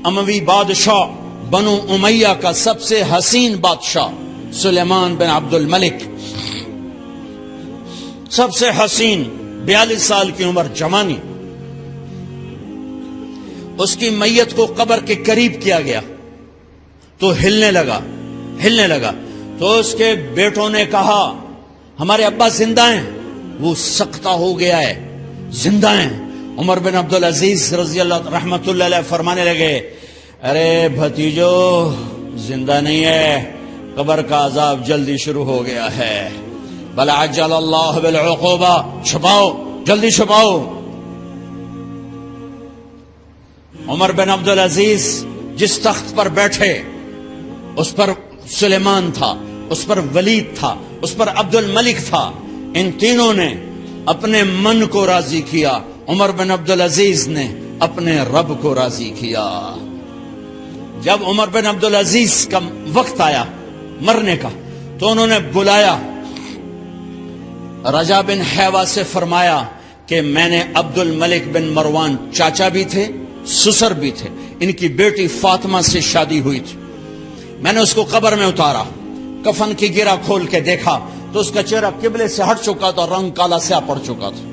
اموی بادشاہ بنو امیہ کا سب سے حسین بادشاہ سلیمان بن عبد الملک، سب سے حسین، 42 سال کی عمر، جوانی، اس کی میت کو قبر کے قریب کیا گیا تو ہلنے لگا تو اس کے بیٹوں نے کہا ہمارے ابا زندہ ہیں، وہ سکتہ ہو گیا ہے، زندہ ہیں۔ عمر بن عبدالعزیز رضی اللہ رحمت اللہ علیہ فرمانے لگے ارے بھتیجو زندہ نہیں ہے، قبر کا عذاب جلدی شروع ہو گیا ہے، بل عجل اللہ بالعقوبہ، چھپاؤ، جلدی چھپاؤ۔ عمر بن عبدالعزیز جس تخت پر بیٹھے اس پر سلیمان تھا، اس پر ولید تھا، اس پر عبد الملک تھا، ان تینوں نے اپنے من کو راضی کیا، عمر بن عبدالعزیز نے اپنے رب کو راضی کیا۔ جب عمر بن عبدالعزیز کا وقت آیا مرنے کا تو انہوں نے بلایا رجا بن حیوہ سے، فرمایا کہ میں نے عبد الملک بن مروان چاچا بھی تھے، سسر بھی تھے، ان کی بیٹی فاطمہ سے شادی ہوئی تھی، میں نے اس کو قبر میں اتارا، کفن کی گرہ کھول کے دیکھا تو اس کا چہرہ قبلے سے ہٹ چکا تھا، رنگ کالا سیاہ پڑ چکا تھا۔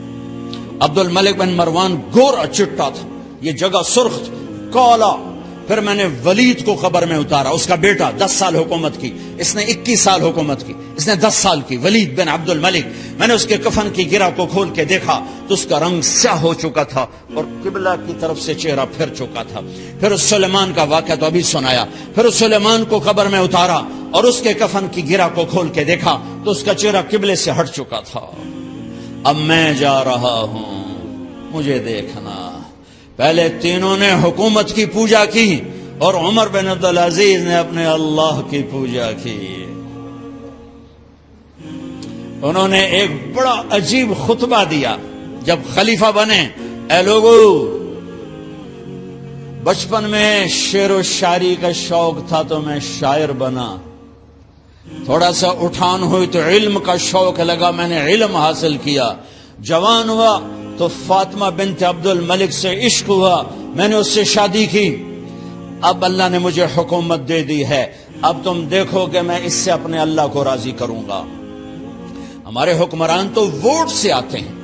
عبد الملک بن مروان گورا چٹا تھا، یہ جگہ سرخ تھی، کالا۔ پھر میں نے ولید کو قبر میں اتارا، اس کا بیٹا 10 سال حکومت کی، اس نے 21 سال حکومت کی، اس نے 10 سال کی، ولید بن عبد الملک۔ میں نے اس کے کفن کی گرہ کو کھول کے دیکھا تو اس کا رنگ سیاہ ہو چکا تھا اور قبلہ کی طرف سے چہرہ پھر چکا تھا۔ پھر اس سلیمان کا واقعہ تو ابھی سنایا، پھر اس سلیمان کو قبر میں اتارا اور اس کے کفن کی گرہ کو کھول کے دیکھا تو اس کا چہرہ قبلے سے ہٹ چکا تھا۔ اب میں جا رہا ہوں، مجھے دیکھنا۔ پہلے تینوں نے حکومت کی پوجا کی اور عمر بن عبدالعزیز نے اپنے اللہ کی پوجا کی۔ انہوں نے ایک بڑا عجیب خطبہ دیا جب خلیفہ بنے، اے لوگو، بچپن میں شعر و شاعری کا شوق تھا تو میں شاعر بنا، تھوڑا سا اٹھان ہوئی تو علم کا شوق لگا، میں نے علم حاصل کیا، جوان ہوا تو فاطمہ بنت عبد الملک سے عشق ہوا، میں نے اس سے شادی کی، اب اللہ نے مجھے حکومت دے دی ہے، اب تم دیکھو کہ میں اس سے اپنے اللہ کو راضی کروں گا۔ ہمارے حکمران تو ووٹ سے آتے ہیں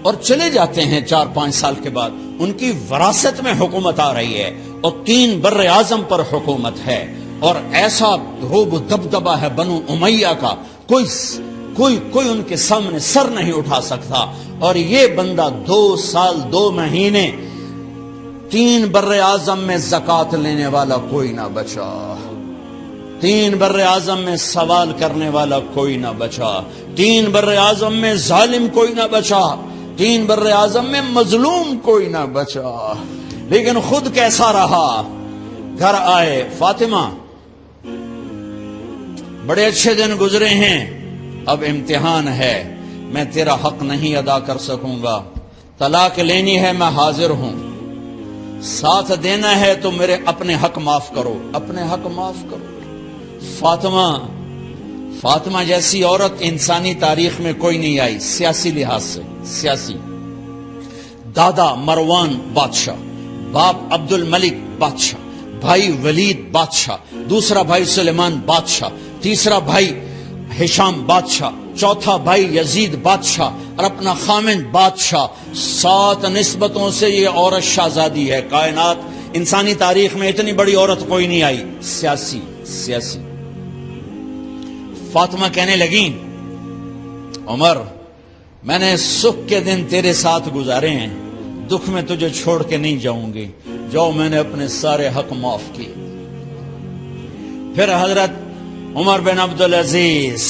اور چلے جاتے ہیں 4-5 سال کے بعد، ان کی وراثت میں حکومت آ رہی ہے اور 3 بر اعظم پر حکومت ہے، اور ایسا روب و دبدبہ ہے بنو امیہ کا، کوئی ان کے سامنے سر نہیں اٹھا سکتا۔ اور یہ بندہ 2 سال 2 مہینے 3 بر اعظم میں زکوٰۃ لینے والا کوئی نہ بچا، 3 بر اعظم میں سوال کرنے والا کوئی نہ بچا، 3 بر اعظم میں ظالم کوئی نہ بچا، 3 بر اعظم میں مظلوم کوئی نہ بچا۔ لیکن خود کیسا رہا؟ گھر آئے، فاطمہ بڑے اچھے دن گزرے ہیں، اب امتحان ہے، میں تیرا حق نہیں ادا کر سکوں گا، طلاق لینی ہے میں حاضر ہوں، ساتھ دینا ہے تو میرے اپنے حق معاف کرو، اپنے حق معاف کرو۔ فاطمہ جیسی عورت انسانی تاریخ میں کوئی نہیں آئی، سیاسی لحاظ سے، سیاسی۔ دادا مروان بادشاہ، باپ عبد الملک بادشاہ، بھائی ولید بادشاہ، دوسرا بھائی سلیمان بادشاہ، تیسرا بھائی ہشام بادشاہ، چوتھا بھائی یزید بادشاہ اور اپنا خامند بادشاہ۔ 7 نسبتوں سے یہ عورت شہزادی ہے۔ کائنات انسانی تاریخ میں اتنی بڑی عورت کوئی نہیں آئی، سیاسی۔ فاطمہ کہنے لگیں عمر، میں نے سکھ کے دن تیرے ساتھ گزارے ہیں، دکھ میں تجھے چھوڑ کے نہیں جاؤں گی، جو میں نے اپنے سارے حق معاف کیے۔ پھر حضرت عمر بن عبدالعزیز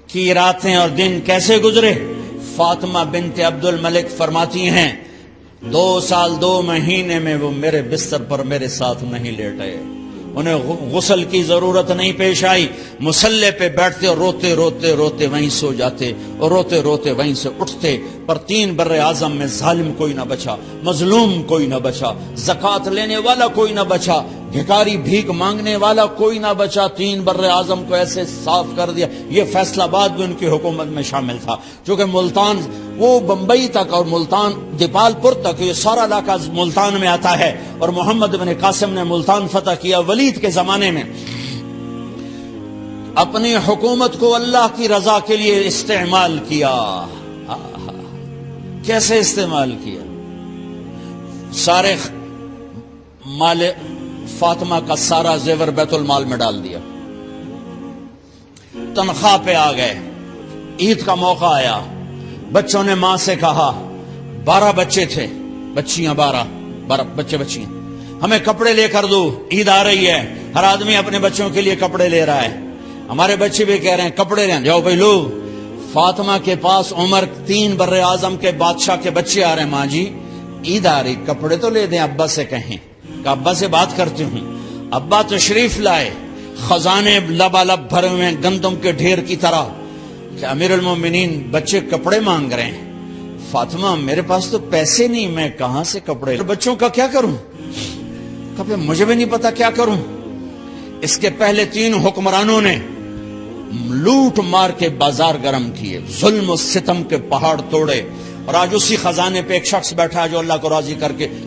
کی راتیں اور دن کیسے گزرے؟ فاطمہ بنت عبد الملک فرماتی ہیں 2 سال 2 مہینے میں وہ میرے بستر پر میرے ساتھ نہیں لیٹے، انہیں غسل کی ضرورت نہیں پیش آئی، مصلے پہ بیٹھتے اور روتے روتے وہیں سو جاتے اور روتے روتے وہیں سے اٹھتے، پر 3 بر اعظم میں ظالم کوئی نہ بچا، مظلوم کوئی نہ بچا، زکوٰۃ لینے والا کوئی نہ بچا، بھکاری بھیک مانگنے والا کوئی نہ بچا۔ 3 بر اعظم کو ایسے صاف کر دیا۔ یہ فیصل آباد بھی ان کی حکومت میں شامل تھا، چونکہ ملتان وہ بمبئی تک اور ملتان دیپال پور تک یہ سارا علاقہ ملتان میں آتا ہے، اور محمد بن قاسم نے ملتان فتح کیا ولید کے زمانے میں۔ اپنی حکومت کو اللہ کی رضا کے لیے استعمال کیا۔ کیسے استعمال کیا؟ سارے مال فاطمہ کا سارا زیور بیت المال میں ڈال دیا، تنخواہ پہ آ گئے۔ عید کا موقع آیا، بچوں نے ماں سے کہا، 12 بچے تھے، بچیاں 12 بچے بچیاں، ہمیں کپڑے لے کر دو، عید آ رہی ہے، ہر آدمی اپنے بچوں کے لیے کپڑے لے رہا ہے۔ ہمارے بچے بھی کہہ رہے ہیں کپڑے لیں، جاؤ بھائی لو۔ فاطمہ کے پاس عمر 3 بر اعظم کے بادشاہ کے بچے آ رہے ہیں، ماں جی عید آ رہی، کپڑے تو لے دیں، ابا سے کہیں کہ ابا سے بات کرتی ہوں۔ ابا تشریف لائے، خزانے لبالب بھرے ہوئے گندم کے ڈھیر کی طرح، کہ امیر المومنین بچے کپڑے مانگ رہے ہیں۔ فاطمہ میرے پاس تو پیسے نہیں، میں کہاں سے کپڑے، بچوں کا کیا کروں؟ کہا مجھے بھی نہیں پتا کیا کروں۔ اس کے پہلے 3 حکمرانوں نے لوٹ مار کے بازار گرم کیے، ظلم و ستم کے پہاڑ توڑے، اور آج اسی خزانے پہ ایک شخص بیٹھا ہے جو اللہ کو راضی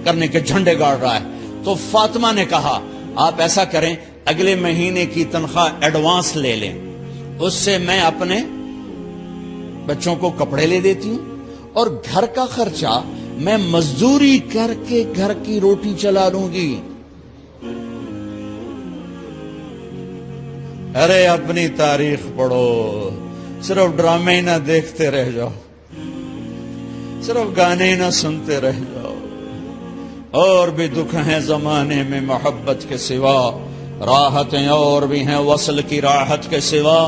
کرنے کے جھنڈے گاڑ رہا ہے۔ تو فاطمہ نے کہا آپ ایسا کریں، اگلے مہینے کی تنخواہ ایڈوانس لے لیں، اس سے میں اپنے بچوں کو کپڑے لے دیتی ہوں، اور گھر کا خرچہ میں مزدوری کر کے گھر کی روٹی چلا لوں گی۔ ارے اپنی تاریخ پڑھو، صرف ڈرامے ہی نہ دیکھتے رہ جاؤ، صرف گانے ہی نہ سنتے رہ جاؤ۔ اور بھی دکھ ہیں زمانے میں محبت کے سوا، راحتیں اور بھی ہیں وصل کی راحت کے سوا۔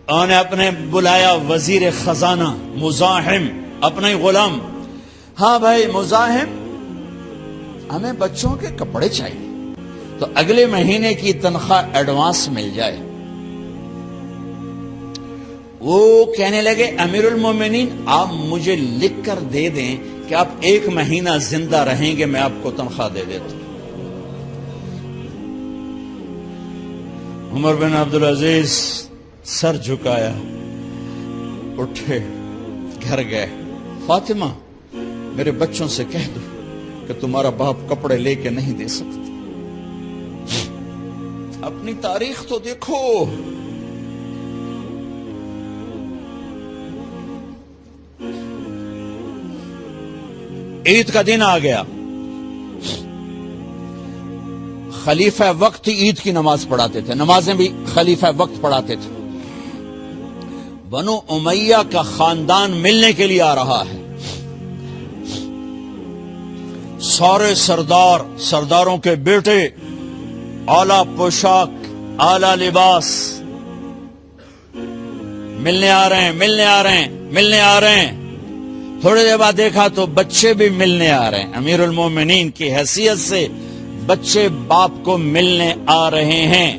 انہوں نے اپنے بلایا وزیر خزانہ مزاحم، اپنا ہی غلام، ہاں بھائی مزاحم ہمیں بچوں کے کپڑے چاہیے، تو اگلے مہینے کی تنخواہ ایڈوانس مل جائے۔ وہ کہنے لگے امیر المومنین آپ مجھے لکھ کر دے دیں کہ آپ 1 مہینہ زندہ رہیں گے، میں آپ کو تنخواہ دے دیتا ہوں۔ عمر بن عبدالعزیز سر جھکایا، اٹھے، گھر گئے، فاطمہ میرے بچوں سے کہہ دو کہ تمہارا باپ کپڑے لے کے نہیں دے سکتا۔ اپنی تاریخ تو دیکھو، عید کا دن آ گیا، خلیفہ وقت عید کی نماز پڑھاتے تھے، نمازیں بھی خلیفہ وقت پڑھاتے تھے۔ بنو امیہ کا خاندان ملنے کے لیے آ رہا ہے، سارے سرداروں کے بیٹے اعلیٰ پوشاک، اعلیٰ لباس، ملنے آ رہے ہیں۔ تھوڑی دیر بعد دیکھا تو بچے بھی ملنے آ رہے ہیں، امیر المومنین کی حیثیت سے بچے باپ کو ملنے آ رہے ہیں،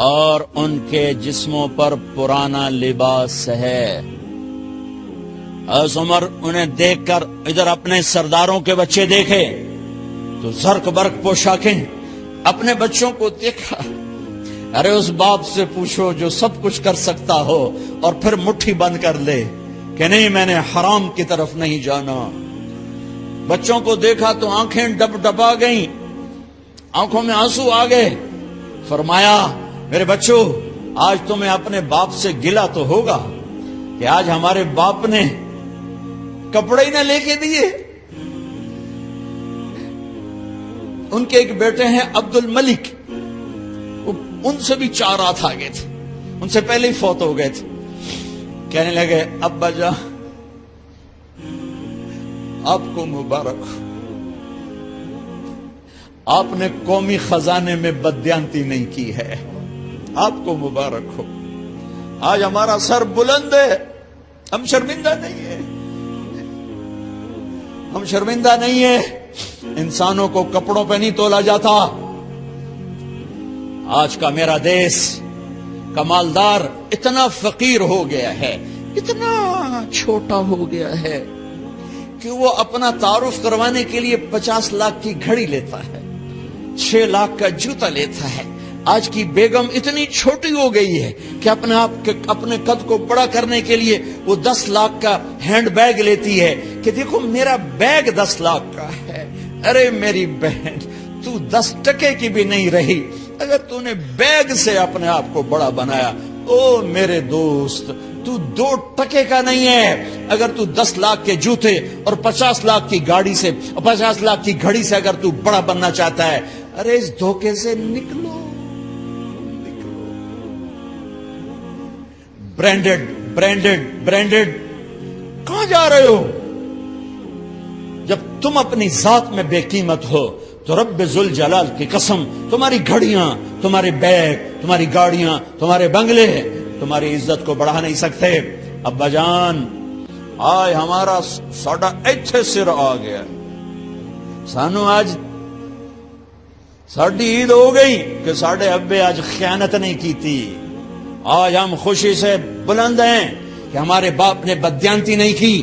اور ان کے جسموں پر پرانا لباس ہے۔ حضرت عمر انہیں دیکھ کر ادھر اپنے سرداروں کے بچے دیکھے تو زرق برق پوشاکیں، اپنے بچوں کو دیکھا۔ ارے اس باپ سے پوچھو جو سب کچھ کر سکتا ہو اور پھر مٹھی بند کر لے کہ نہیں میں نے حرام کی طرف نہیں جانا۔ بچوں کو دیکھا تو آنکھیں ڈبا گئیں، آنکھوں میں آنسو آ گئے۔ فرمایا میرے بچوں آج تمہیں اپنے باپ سے گلہ تو ہوگا کہ آج ہمارے باپ نے کپڑے ہی نہ لے کے دیے۔ ان کے ایک بیٹے ہیں عبد الملک، ان سے بھی 4 رات آگے تھے، ان سے پہلے ہی فوت ہو گئے تھے۔ کہنے لگے ابا جان آپ کو مبارک ہو، آپ نے قومی خزانے میں بددیانتی نہیں کی ہے، آپ کو مبارک ہو۔ آج ہمارا سر بلند ہے، ہم شرمندہ نہیں ہیں، ہم شرمندہ نہیں ہیں۔ انسانوں کو کپڑوں پہ نہیں تولا جاتا۔ آج کا میرا دیش کا مالدار اتنا فقیر ہو گیا ہے اتنا چھوٹا ہو گیا ہے کہ وہ اپنا تعارف کروانے کے لیے 50 لاکھ کی گھڑی لیتا ہے، 6 لاکھ کا جوتا لیتا ہے۔ آج کی بیگم اتنی چھوٹی ہو گئی ہے کہ اپنے قد کو بڑا کرنے کے لیے وہ 10 لاکھ کا ہینڈ بیگ لیتی ہے کہ دیکھو میرا بیگ 10 لاکھ کا ہے۔ ارے میری بہن، تو 10 ٹکے کی بھی نہیں رہی اگر تو نے بیگ سے اپنے آپ کو بڑا بنایا۔ او میرے دوست، تو 2 ٹکے کا نہیں ہے اگر تو 10 لاکھ کے جوتے اور 50 لاکھ کی گاڑی سے اور 50 لاکھ کی گھڑی سے اگر تو بڑا بننا چاہتا ہے۔ ارے اس دھوکے سے نکلو۔ برینڈڈ کہاں جا رہے ہو؟ جب تم اپنی ذات میں بے قیمت ہو تو رب ذوالجلال کی قسم، تمہاری گھڑیاں، تمہارے بیگ، تمہاری گاڑیاں، تمہارے بنگلے تمہاری عزت کو بڑھا نہیں سکتے۔ ابا جان، آج ہمارا ساڈا ایتھے سر آ گیا، سانو آج ساڈی عید ہو گئی کہ ساڈے ابے آج خیانت نہیں کی تھی۔ آج ہم خوشی سے بلند ہیں کہ ہمارے باپ نے بددیانتی نہیں کی۔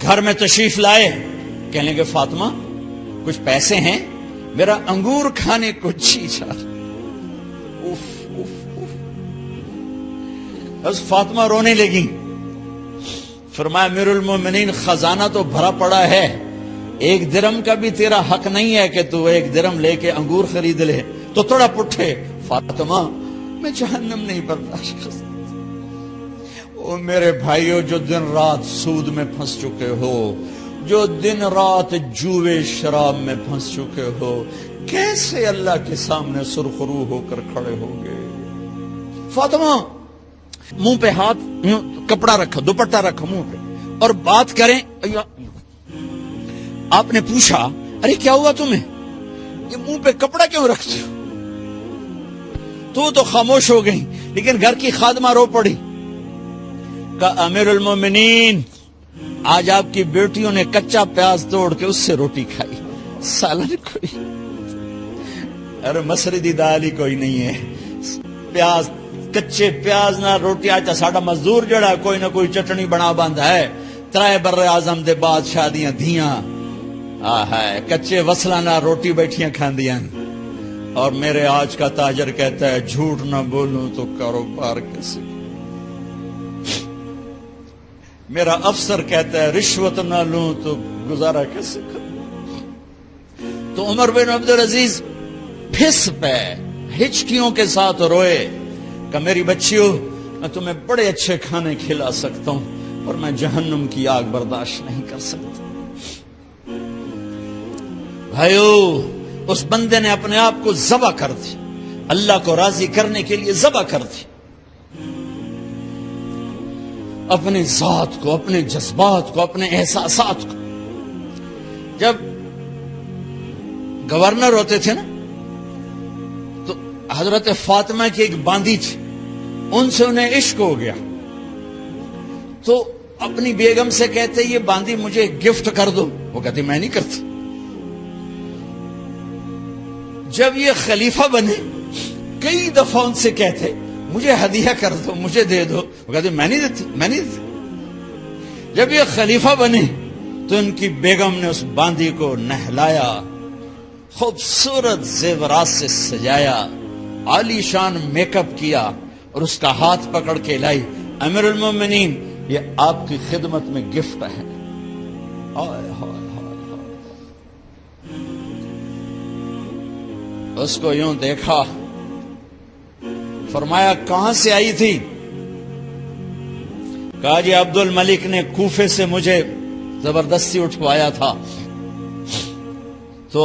گھر میں تشریف لائے، کہنے کہ فاطمہ کچھ پیسے ہیں، میرا انگور کھانے کو جی چاہ۔ بس فاطمہ رونے لگی۔ فرمایا امیر المومنین، خزانہ تو بھرا پڑا ہے، 1 درم کا بھی تیرا حق نہیں ہے کہ تو 1 درم لے کے انگور خرید لے۔ تو تھوڑا پٹھے، فاطمہ میں جہنم نہیں برداشت کر سکتا۔ او میرے بھائیو، جو دن رات سود میں پھنس چکے ہو، جو دن رات جوے شراب میں پھنس چکے ہو، کیسے اللہ کے سامنے سرخرو ہو کر کھڑے ہوگے؟ فاطمہ منہ پہ ہاتھ، کپڑا رکھا، دوپٹہ رکھا منہ پہ اور بات کریں۔ آپ نے پوچھا ارے کیا ہوا تمہیں، یہ منہ پہ کپڑا کیوں رکھتے ہو؟ تو خاموش ہو گئی، لیکن گھر کی خادمہ رو پڑی۔ کہا امیر المومنین، آج آپ کی بیٹیوں نے کچا پیاز توڑ کے اس سے روٹی کھائی، سالن کوئی، ارے مسری دی دال ہی کوئی نہیں ہے، پیاز، کچے پیاز نہ روٹی۔ آج ساڈا مزدور جڑا کوئی نہ کوئی چٹنی بنا باندا ہے، 3 بر اعظم دے بعد شادیاں دھیاں ہے کچے وصلہ نہ روٹی بیٹھیاں کھاندیاں۔ اور میرے آج کا تاجر کہتا ہے جھوٹ نہ بولوں تو کاروبار کیسے، میرا افسر کہتا ہے رشوت نہ لوں تو گزارا کیسے کروں۔ تو عمر بن عبدالعزیز پھس پہ ہچکیوں کے ساتھ روئے کہ میری بچیوں، میں تمہیں بڑے اچھے کھانے کھلا سکتا ہوں اور میں جہنم کی آگ برداشت نہیں کر سکتا۔ بھائیو، اس بندے نے اپنے آپ کو ذبح کر دی، اللہ کو راضی کرنے کے لیے ذبح کر دی، اپنی ذات کو، اپنے جذبات کو، اپنے احساسات کو۔ جب گورنر ہوتے تھے نا تو حضرت فاطمہ کی ایک باندی تھی، ان سے انہیں عشق ہو گیا، تو اپنی بیگم سے کہتے یہ باندی مجھے گفٹ کر دو، وہ کہتی میں نہیں کرتی۔ جب یہ خلیفہ بنے کئی دفعہ ان سے کہتے مجھے ہدیہ کر دو، مجھے دے دو، وہ کہتے میں نہیں دیتی۔ جب یہ خلیفہ بنے تو ان کی بیگم نے اس باندی کو نہلایا، خوبصورت زیورات سے سجایا، عالی شان میک اپ کیا اور اس کا ہاتھ پکڑ کے لائی، امیر المومنین یہ آپ کی خدمت میں گفٹ ہے۔ اس کو یوں دیکھا، فرمایا کہاں سے آئی تھی؟ کہا جی عبد الملک نے کوفے سے مجھے زبردستی اٹھوایا تھا۔ تو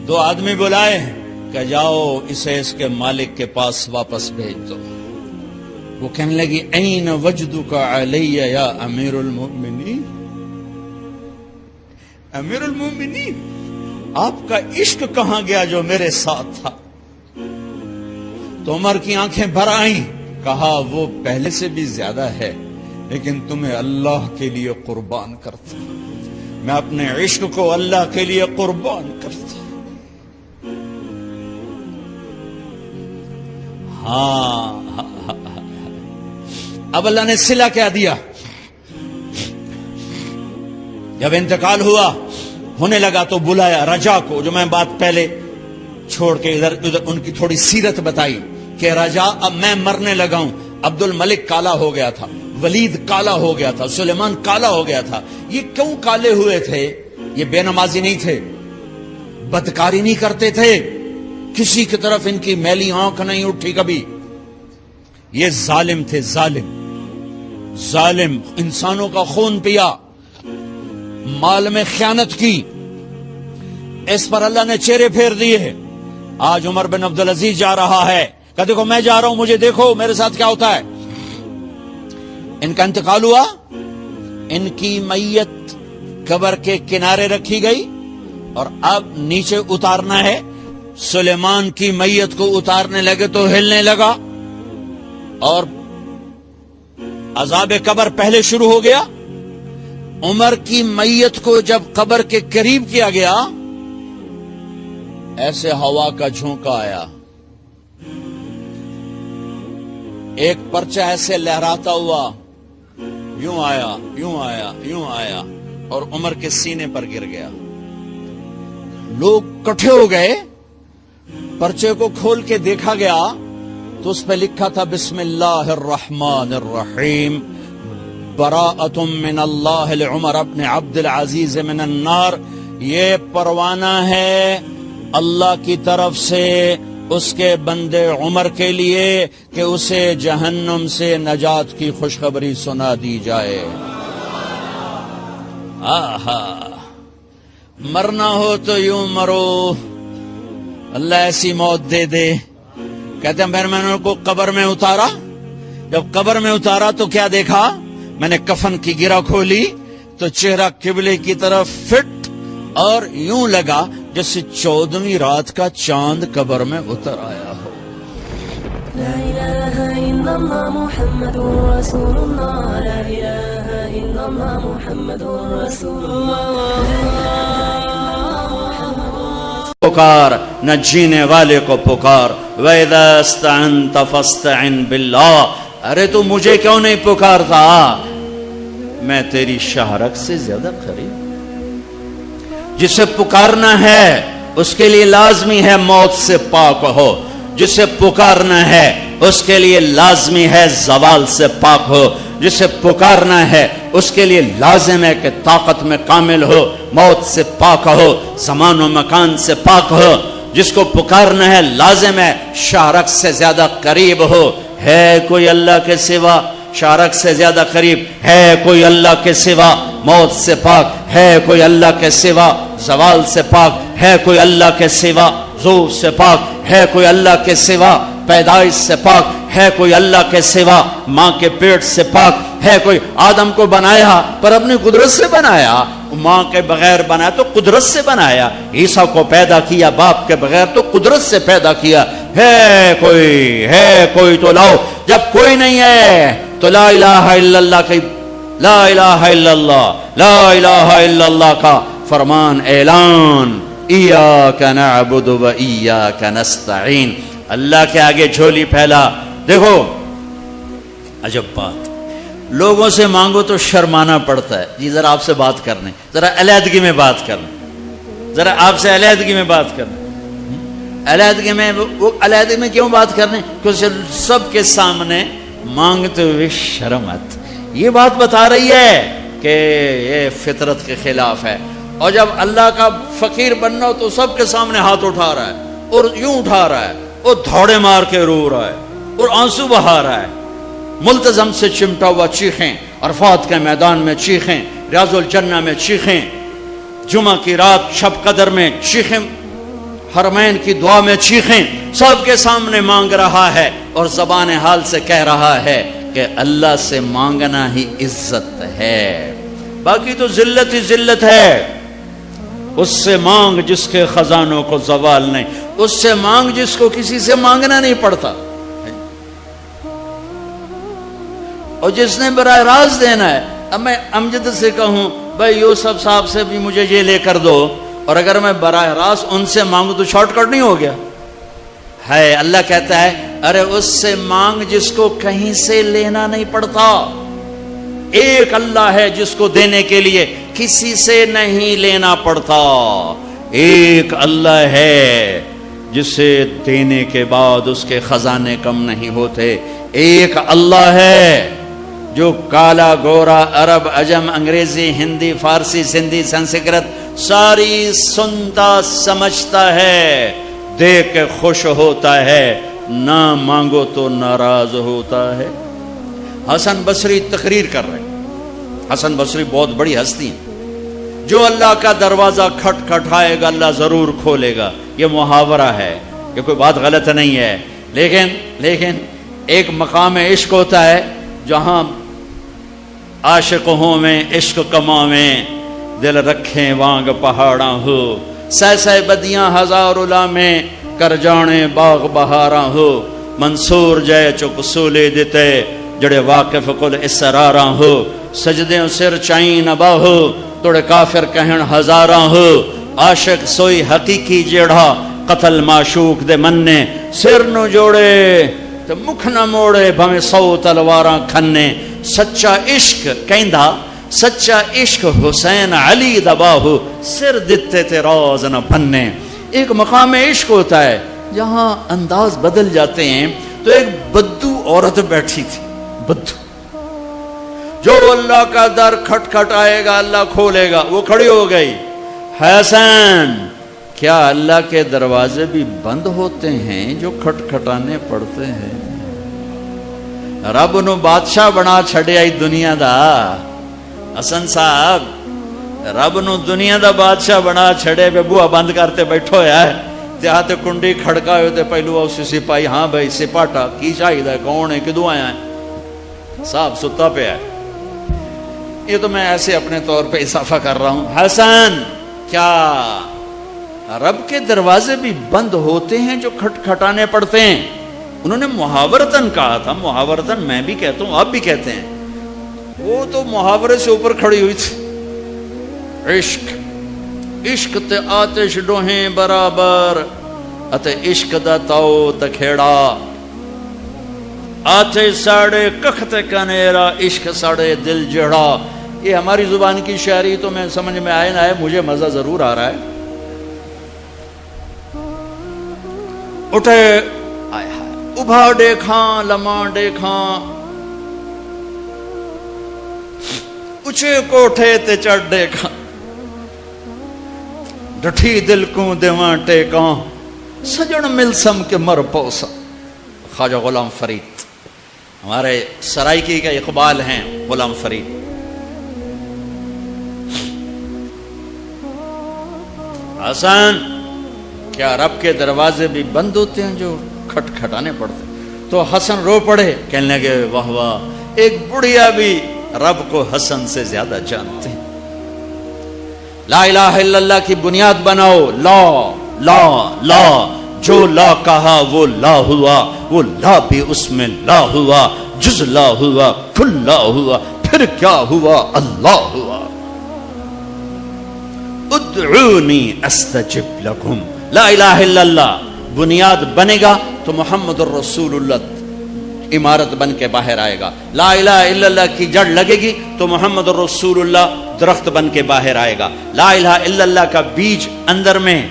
2 آدمی بلائے کہ جاؤ اسے اس کے مالک کے پاس واپس بھیج دو۔ وہ کہنے لگی این وجدک علی یا امیر المؤمنین، امیر المؤمنین آپ کا عشق کہاں گیا جو میرے ساتھ تھا؟ تو عمر کی آنکھیں بھر آئیں، کہا وہ پہلے سے بھی زیادہ ہے، لیکن تمہیں اللہ کے لیے قربان کرتا، میں اپنے عشق کو اللہ کے لیے قربان کرتا۔ ہاں اب اللہ نے صلہ کیا دیا. جب انتقال ہوا ہونے لگا تو بلایا رجا کو, جو میں بات پہلے چھوڑ کے ادھر ان کی تھوڑی سیرت بتائی کہ رجا اب میں مرنے لگا ہوں. عبد الملک کالا ہو گیا تھا, ولید کالا ہو گیا تھا, سلیمان کالا ہو گیا تھا. یہ کیوں کالے ہوئے تھے؟ یہ بے نمازی نہیں تھے, بدکاری نہیں کرتے تھے, کسی کی طرف ان کی میلی آنکھ نہیں اٹھی کبھی. یہ ظالم تھے, ظالم انسانوں کا خون پیا, مال میں خیانت کی. اس پر اللہ نے چہرے پھیر دیے. آج عمر بن عبدالعزیز جا رہا ہے کہ دیکھو میں جا رہا ہوں, مجھے دیکھو میرے ساتھ کیا ہوتا ہے. ان کا انتقال ہوا, ان کی میت قبر کے کنارے رکھی گئی اور اب نیچے اتارنا ہے. سلیمان کی میت کو اتارنے لگے تو ہلنے لگا اور عذاب قبر پہلے شروع ہو گیا. عمر کی میت کو جب قبر کے قریب کیا گیا, ایسے ہوا کا جھونکا آیا, ایک پرچہ ایسے لہراتا ہوا یوں آیا, یوں آیا, یوں آیا اور عمر کے سینے پر گر گیا. لوگ کٹھے ہو گئے, پرچے کو کھول کے دیکھا گیا تو اس پہ لکھا تھا بسم اللہ الرحمن الرحیم براءۃ من اللہ لعمر بن عبد العزیز من النار. یہ پروانہ ہے اللہ کی طرف سے اس کے بندے عمر کے لیے کہ اسے جہنم سے نجات کی خوشخبری سنا دی جائے. آہا, مرنا ہو تو یوں مرو, اللہ ایسی موت دے دے. کہتے ہیں پھر میں نے ان کو قبر میں اتارا. جب قبر میں اتارا تو کیا دیکھا, میں نے کفن کی گرہ کھولی تو چہرہ قبلے کی طرف فٹ اور یوں لگا جیسے 14ویں رات کا چاند قبر میں اتر آیا ہو. لا الہ الا اللہ محمد رسول اللہ, لا الہ الا اللہ محمد رسول اللہ. پکار نہ جینے والے کو پکار, وَإِذَا اسْتَعَنْتَ فَاسْتَعِنْ بِاللَّهِ. ارے تو مجھے کیوں نہیں پکارتا, میں تیری شہرک سے زیادہ قریب. جسے پکارنا ہے اس کے لیے لازمی ہے موت سے پاک ہو, جسے پکارنا ہے اس کے لیے لازمی ہے زوال سے پاک ہو, جسے پکارنا ہے اس کے لیے لازم ہے کہ طاقت میں کامل ہو, موت سے پاک ہو, زمان و مکان سے پاک ہو. جس کو پکارنا ہے لازم ہے شارک سے زیادہ قریب ہو. ہے کوئی اللہ کے سوا شارک سے زیادہ قریب؟ ہے کوئی اللہ کے سوا موت سے پاک؟ ہے کوئی اللہ کے سوا زوال سے پاک؟ ہے کوئی اللہ کے سوا زور سے پاک؟ ہے کوئی اللہ کے سوا پیدائش سے پاک؟ ہے کوئی اللہ کے سوا ماں کے پیٹ سے پاک؟ ہے کوئی؟ آدم کو بنایا پر اپنی قدرت سے بنایا, ماں کے بغیر بنایا تو قدرت سے بنایا. عیسیٰ کو پیدا کیا باپ کے بغیر تو قدرت سے پیدا کیا. ہے کوئی تو لاؤ. جب کوئی نہیں ہے تو لا الہ الا اللہ کی, لا الہ الا اللہ, لا الہ الا اللہ کا فرمان اعلان, ایاک نعبد و ایاک نستعین. اللہ کے آگے جھولی پھیلا. دیکھو عجب بات, لوگوں سے مانگو تو شرمانا پڑتا ہے. جی ذرا آپ سے بات کرنے, ذرا علیحدگی میں بات کرنے, ذرا آپ سے علیحدگی میں بات کرنے. علیحدگی میں وہ علیحدگی میں کیوں بات کرنے؟ کیونکہ سب کے سامنے مانگتے ہوئے شرم آتی. یہ بات بتا رہی ہے کہ یہ فطرت کے خلاف ہے. اور جب اللہ کا فقیر بننا ہو تو سب کے سامنے ہاتھ اٹھا رہا ہے اور یوں اٹھا رہا ہے اور دھوڑے مار کے رو رہا ہے اور آنسو بہا رہا ہے. ملتزم سے چمٹا ہوا چیخیں, عرفات کے میدان میں چیخیں, ریاض الجنہ میں چیخیں, جمعہ کی رات شب قدر میں چیخیں, حرمین کی دعا میں چیخیں. سب کے سامنے مانگ رہا ہے اور زبان حال سے کہہ رہا ہے کہ اللہ سے مانگنا ہی عزت ہے, باقی تو ذلت ہی ذلت ہے. اس سے مانگ جس کے خزانوں کو زوال نہیں, اس سے مانگ جس کو کسی سے مانگنا نہیں پڑتا, اور جس نے براہ راست دینا ہے. اب میں امجد سے کہوں بھائی یوسف صاحب سے بھی مجھے یہ لے کر دو, اور اگر میں براہ راست ان سے مانگوں تو شارٹ کٹ نہیں ہو گیا ہے. اللہ کہتا ہے ارے اس سے مانگ جس کو کہیں سے لینا نہیں پڑتا. ایک اللہ ہے جس کو دینے کے لیے کسی سے نہیں لینا پڑتا. ایک اللہ ہے جسے دینے کے بعد اس کے خزانے کم نہیں ہوتے. ایک اللہ ہے جو کالا گورا عرب عجم انگریزی ہندی فارسی سندھی سنسکرت ساری سنتا سمجھتا ہے, دیکھ کے خوش ہوتا ہے, نہ مانگو تو ناراض ہوتا ہے. حسن بصری تقریر کر رہے. حسن بصری بہت بڑی ہستی ہیں. جو اللہ کا دروازہ کھٹکھٹائے گا اللہ ضرور کھولے گا. یہ محاورہ ہے, یہ کوئی بات غلط نہیں ہے. لیکن ایک مقام عشق ہوتا ہے جہاں عاشق ہوں میں عشق کماویں, دل رکھیں وانگ پہاڑاں ہو, سہ بدیاں ہزار علامیں کر جانے باغ بہاراں ہو. منصور جے چک سولے دیتے جڑے واقف کل اسراراں ہو. سجدیں سر چائیں نبا ہو توڑے کافر کہن ہزاراں ہو. عاشق سوئی حقیقی جیڑا قتل معشوق دے مننے, سر نو جوڑے تو مکھ نہ موڑے بھویں 100 تلواراں کھنے. سچا عشق کہندا, سچا عشق حسین علی دباہو, سر دتے تے راز نہ بننے. ایک مقام عشق ہوتا ہے جہاں انداز بدل جاتے ہیں. تو ایک بدو عورت بیٹھی تھی, بدو, جو اللہ کا در کھٹکھٹائے گا اللہ کھولے گا. وہ کھڑی ہو گئی, حسن کیا اللہ کے دروازے بھی بند ہوتے ہیں جو کھٹکھٹانے پڑتے ہیں؟ رب نو بادشاہ بنا چھڑیا ہی دنیا دا. حسن صاحب رب نو دنیا دا بادشاہ بنا چھڑے پہ بوا بند کرتے بیٹھو ہے. تے کنڈی کھڑکا ہوتے پہلو اسی سپاہی, ہاں بھائی سپاٹا کی چاہیے, کون ہے, کدوں آیا ہے؟ صاحب ستا پہ ہے. یہ تو میں ایسے اپنے طور پہ اضافہ کر رہا ہوں. حسن کیا رب کے دروازے بھی بند ہوتے ہیں جو کھٹکھٹانے پڑتے ہیں؟ انہوں نے محاورتن کہا تھا. محاورتن میں بھی کہتا ہوں, آپ بھی کہتے ہیں. وہ تو محاورے سے اوپر کھڑی ہوئی تھی. عشق عشق تے آتش ڈوہیں برابر, اتے عشق دا تاؤ تکھیڑا. آتش ساڑے کخت کنیرا, عشق ساڑے دل جڑا. یہ ہماری زبان کی شاعری تو میں سمجھ میں آئے نہ آئے, مجھے مزہ ضرور آ رہا ہے. اٹھے ابھا دیکھاں لماں دیکھاں, اچھے کوٹھے تے چڑھ دیکھاں, ڈٹھی دل کو دیواں ٹیکاں, سجن ملسم کے مر پوسا. خواجہ غلام فرید ہمارے سرائکی کا اقبال ہیں. غلام فرید حسن کیا رب کے دروازے بھی بند ہوتے ہیں جو کھٹکھٹانے پڑتے؟ تو حسن رو پڑے, کہنے لگے واہ واہ, ایک بڑھیا بھی رب کو حسن سے زیادہ جانتے ہیں. لا الہ الا اللہ کی بنیاد بناؤ. لا لا لا, جو لا کہا وہ لا ہوا, وہ لا بھی اس میں لا ہوا, جز لا ہوا, کل لا ہوا, پھر کیا ہوا, اللہ ہوا. ادعونی استجب لکم. لا الہ الا اللہ بنیاد بنے گا تو محمد الرسول اللہ عمارت بن کے باہر آئے گا. لا الہ الا اللہ کی جڑ لگے گی تو محمد الرسول اللہ درخت بن کے باہر آئے گا. لا الہ الا اللہ کا بیج اندر میں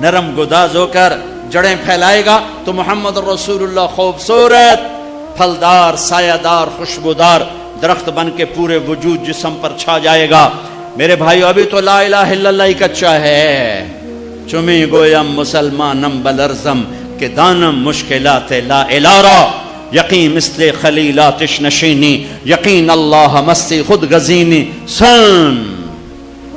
نرم گداز ہو کر جڑیں پھیلائے گا تو محمد الرسول اللہ خوبصورت پھلدار سایہ دار خوشبودار درخت بن کے پورے وجود جسم پر چھا جائے گا. میرے بھائیو ابھی تو لا الہ الا اللہ ہی کچا ہے. چمی گویم مسلمانم بلرزم کہ دانم مشکلات لا الارا, یقین مثل خلیلاتش نشینی, یقین اللہ مستی خود گزینی. سن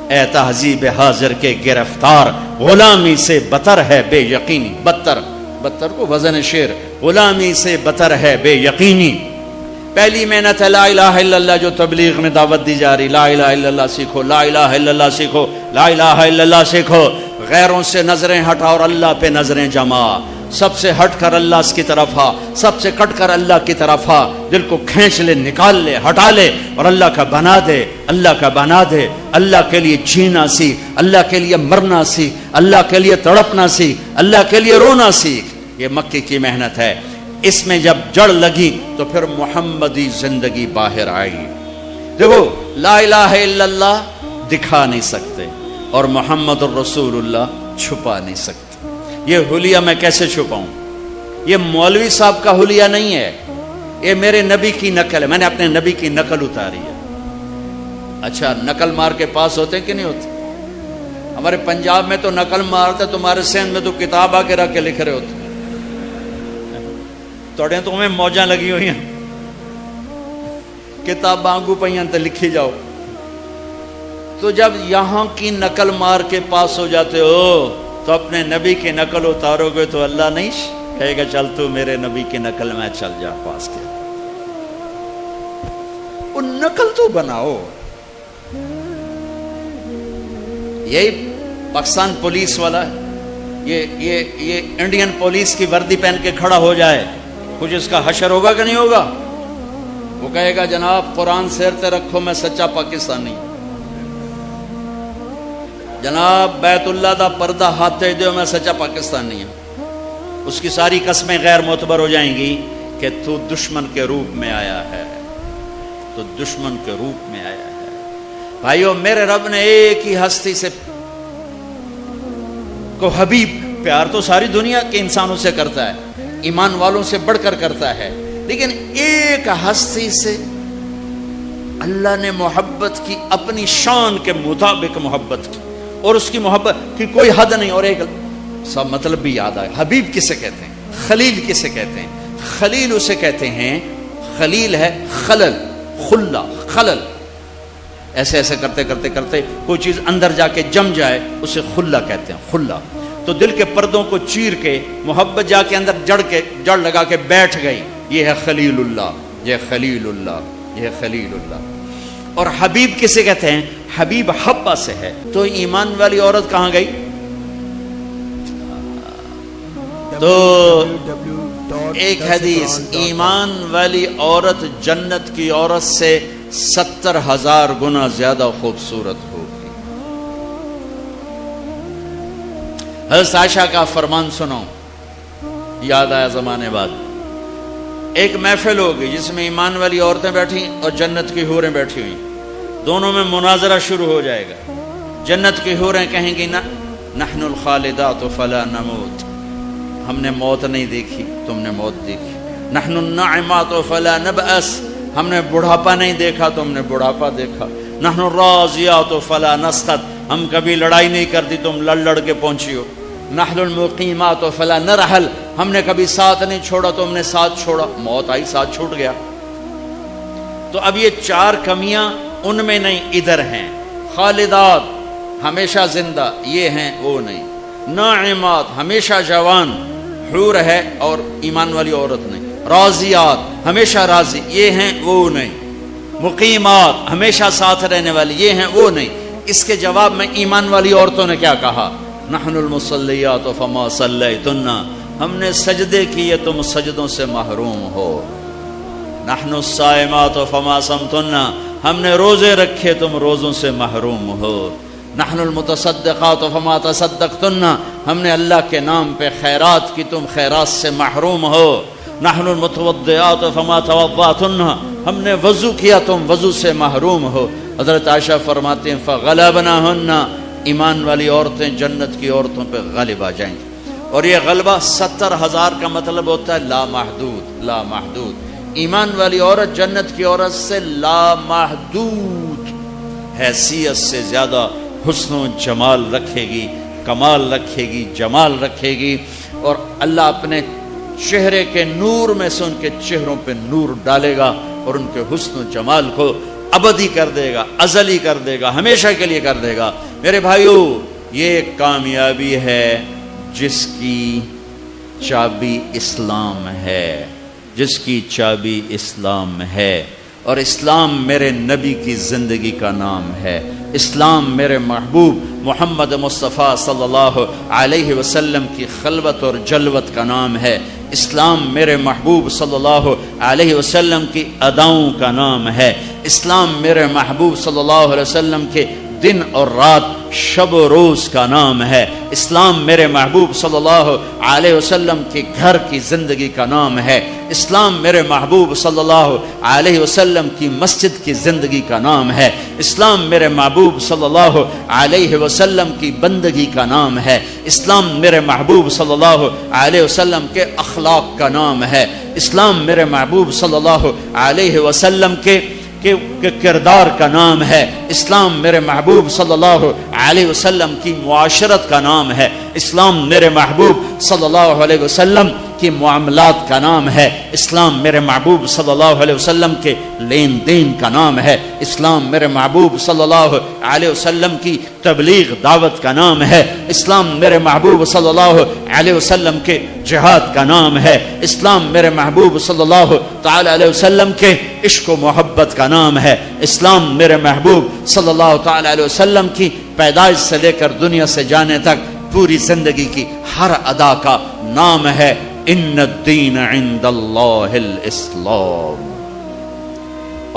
اے تہذیب حاضر کے گرفتار, غلامی سے بتر ہے بے یقینی. بتر کو وزن شعر, غلامی سے بتر ہے بے یقینی. پہلی محنت ہے لا الہ الا اللہ جو تبلیغ میں دعوت دی جا رہی. لا الہ الا اللہ سیکھو, لا الہ الا اللہ سیکھو, لا الہ الا اللہ سیکھو. غیروں سے نظریں ہٹا اور اللہ پہ نظریں جما. سب سے ہٹ کر اللہ کی طرف آ, سب سے کٹ کر اللہ کی طرف آ. دل کو کھینچ لے, نکال لے, ہٹا لے اور اللہ کا بنا دے, اللہ کا بنا دے. اللہ کے لیے جینا سیکھ, اللہ کے لیے مرنا سیکھ, اللہ کے لیے تڑپنا سیکھ, اللہ کے لیے رونا سیکھ. یہ مکی کی محنت ہے. اس میں جب جڑ لگی تو پھر محمدی زندگی باہر آئی. دیکھو لا الہ الا اللہ دکھا نہیں سکتے اور محمد الرسول اللہ چھپا نہیں سکتے. یہ حلیہ میں کیسے چھپاؤں؟ یہ مولوی صاحب کا حلیہ نہیں ہے، یہ میرے نبی کی نقل ہے. میں نے اپنے نبی کی نقل اتاری ہے. اچھا نقل مار کے پاس ہوتے کہ نہیں ہوتے؟ ہمارے پنجاب میں تو نقل مارتے، تمہارے سندھ میں تو کتاب آ کے رکھ کے لکھ رہے ہوتے. توڑے تو ہمیں موجاں لگی ہوئی ہیں، کتاب آنگو پہیاں تو لکھی جاؤ. تو جب یہاں کی نقل مار کے پاس ہو جاتے ہو تو اپنے نبی کی نقل اتارو گے تو اللہ نہیں کہے گا چل تو میرے نبی کی نقل میں چل جا پاس کے. وہ نقل تو بناؤ. یہی پاکستان پولیس والا یہ انڈین پولیس کی وردی پہن کے کھڑا ہو جائے، کچھ اس کا حشر ہوگا کہ نہیں ہوگا؟ وہ کہے گا جناب قرآن سیرتے رکھو میں سچا پاکستانی. جناب بیت اللہ دا پردہ ہاتھے دیو میں سچا پاکستانی ہوں. اس کی ساری قسمیں غیر معتبر ہو جائیں گی کہ تو دشمن کے روپ میں آیا ہے، تو دشمن کے روپ میں آیا ہے. بھائیو میرے رب نے ایک ہی ہستی سے کو حبیب، پیار تو ساری دنیا کے انسانوں سے کرتا ہے، ایمان والوں سے بڑھ کر کرتا ہے، لیکن ایک ہستی سے اللہ نے محبت کی، اپنی شان کے مطابق محبت کی، اور اس کی محبت کی کوئی حد نہیں. اور ایک سب مطلب بھی یاد آئے، حبیب کسے کہتے ہیں؟ خلیل کسے کہتے ہیں؟ خلیل اسے کہتے ہیں، خلیل ہے خلل، خلا، خلل. ایسے ایسے کرتے کرتے کرتے کوئی چیز اندر جا کے جم جائے اسے خلا کہتے ہیں، خلا. تو دل کے پردوں کو چیر کے محبت جا کے اندر جڑ لگا کے بیٹھ گئی. یہ ہے خلیل اللہ، یہ خلیل اللہ، یہ خلیل اللہ. اور حبیب کسے کہتے ہیں؟ حبیب حبہ سے ہے. تو ایمان والی عورت کہاں گئی؟ تو ایک حدیث، ایمان والی عورت جنت کی عورت سے 70,000 گنا زیادہ خوبصورت ہوگی. حضرت عائشہ کا فرمان سنو، یاد آیا زمانے بعد. ایک محفل ہوگی جس میں ایمان والی عورتیں بیٹھی اور جنت کی حوریں بیٹھی ہوئی، دونوں میں مناظرہ شروع ہو جائے گا. جنت کی حوریں کہیں گی نحن الخالدات فلا نموت، ہم نے موت نہیں دیکھی، تم نے موت دیکھی. نحن الناعمات فلا نبأس، ہم نے بڑھاپا نہیں دیکھا، تم نے بڑھاپا دیکھا. نحن الراضیات فلا نسخط، ہم کبھی لڑائی نہیں کرتی، تم لڑ کے پہنچی ہو. نحن المقیمات فلا نرحل، ہم نے کبھی ساتھ نہیں چھوڑا، تم نے ساتھ چھوڑا. موت آئی، ساتھ چھوٹ گیا. تو اب یہ 4 کمیاں ان میں نہیں، ادھر ہیں. خالدات ہمیشہ زندہ، یہ ہیں وہ نہیں. ناعمات ہمیشہ جوان، حور ہے اور ایمان والی عورت نہیں. راضیات ہمیشہ راضی، یہ ہیں وہ نہیں. مقیمات ہمیشہ ساتھ رہنے والی، یہ ہیں وہ نہیں. اس کے جواب میں ایمان والی عورتوں نے کیا کہا؟ نحن المصلیات فما صلیتن، ہم نے سجدے کیے تم سجدوں سے محروم ہو. نحن الصائمات فما صمتن، ہم نے روزے رکھے تم روزوں سے محروم ہو. نحن المتصدقات فما تصدقتن، ہم نے اللہ کے نام پہ خیرات کی، تم خیرات سے محروم ہو. نحن المتوضئات فما توضأتن، ہم نے وضو کیا تم وضو سے محروم ہو. حضرت عائشہ فرماتے ہیں فغلبناہن، ایمان والی عورتیں جنت کی عورتوں پہ غالب آ جائیں گی. اور یہ غلبہ 70,000 کا مطلب ہوتا ہے لامحدود، لامحدود. ایمان والی عورت جنت کی عورت سے لامحدود حیثیت سے زیادہ حسن و جمال رکھے گی، کمال رکھے گی، جمال رکھے گی. اور اللہ اپنے چہرے کے نور میں سے ان کے چہروں پہ نور ڈالے گا اور ان کے حسن و جمال کو ابدی کر دے گا، ازلی کر دے گا، ہمیشہ کے لیے کر دے گا. میرے بھائیو، یہ کامیابی ہے جس کی چابی اسلام ہے، جس کی چابی اسلام ہے. اور اسلام میرے نبی کی زندگی کا نام ہے. اسلام میرے محبوب محمد مصطفیٰ صلی اللہ علیہ وسلم کی خلوت اور جلوت کا نام ہے. اسلام میرے محبوب صلی اللہ علیہ وسلم کی اداؤں کا نام ہے. اسلام میرے محبوب صلی اللہ علیہ وسلم کے دن اور رات شب و روز کا نام ہے۔ اسلام میرے محبوب صلی اللہ علیہ وسلم کے گھر کی زندگی کا نام ہے۔ اسلام میرے محبوب صلی اللہ علیہ وسلم کی مسجد کی زندگی کا نام ہے۔ اسلام میرے محبوب صلی اللہ علیہ وسلم کی بندگی کا نام ہے۔ اسلام میرے محبوب صلی اللہ علیہ وسلم کے اخلاق کا نام ہے۔ اسلام میرے محبوب صلی اللہ علیہ وسلم کے کردار کا نام ہے۔ اسلام میرے محبوب صلی اللہ علیہ وسلم کی معاشرت کا نام ہے۔ اسلام میرے محبوب صلی اللہ علیہ وسلم کی معاملات کا نام ہے۔ اسلام میرے محبوب صلی اللہ علیہ وسلم کے لین دین کا نام ہے۔ اسلام میرے محبوب صلی اللہ علیہ وسلم کی تبلیغ دعوت کا نام ہے۔ اسلام میرے محبوب صلی اللہ علیہ وسلم کے جہاد کا نام ہے۔ اسلام میرے محبوب صلی اللہ تعالی علیہ وسلم کے عشق و محبت کا نام ہے۔ اسلام میرے محبوب صلی اللہ تعالی علیہ وسلم کی پیدائش سے لے کر دنیا سے جانے تک پوری زندگی کی ہر ادا کا نام ہے۔ ان الدین عند اللہ الاسلام،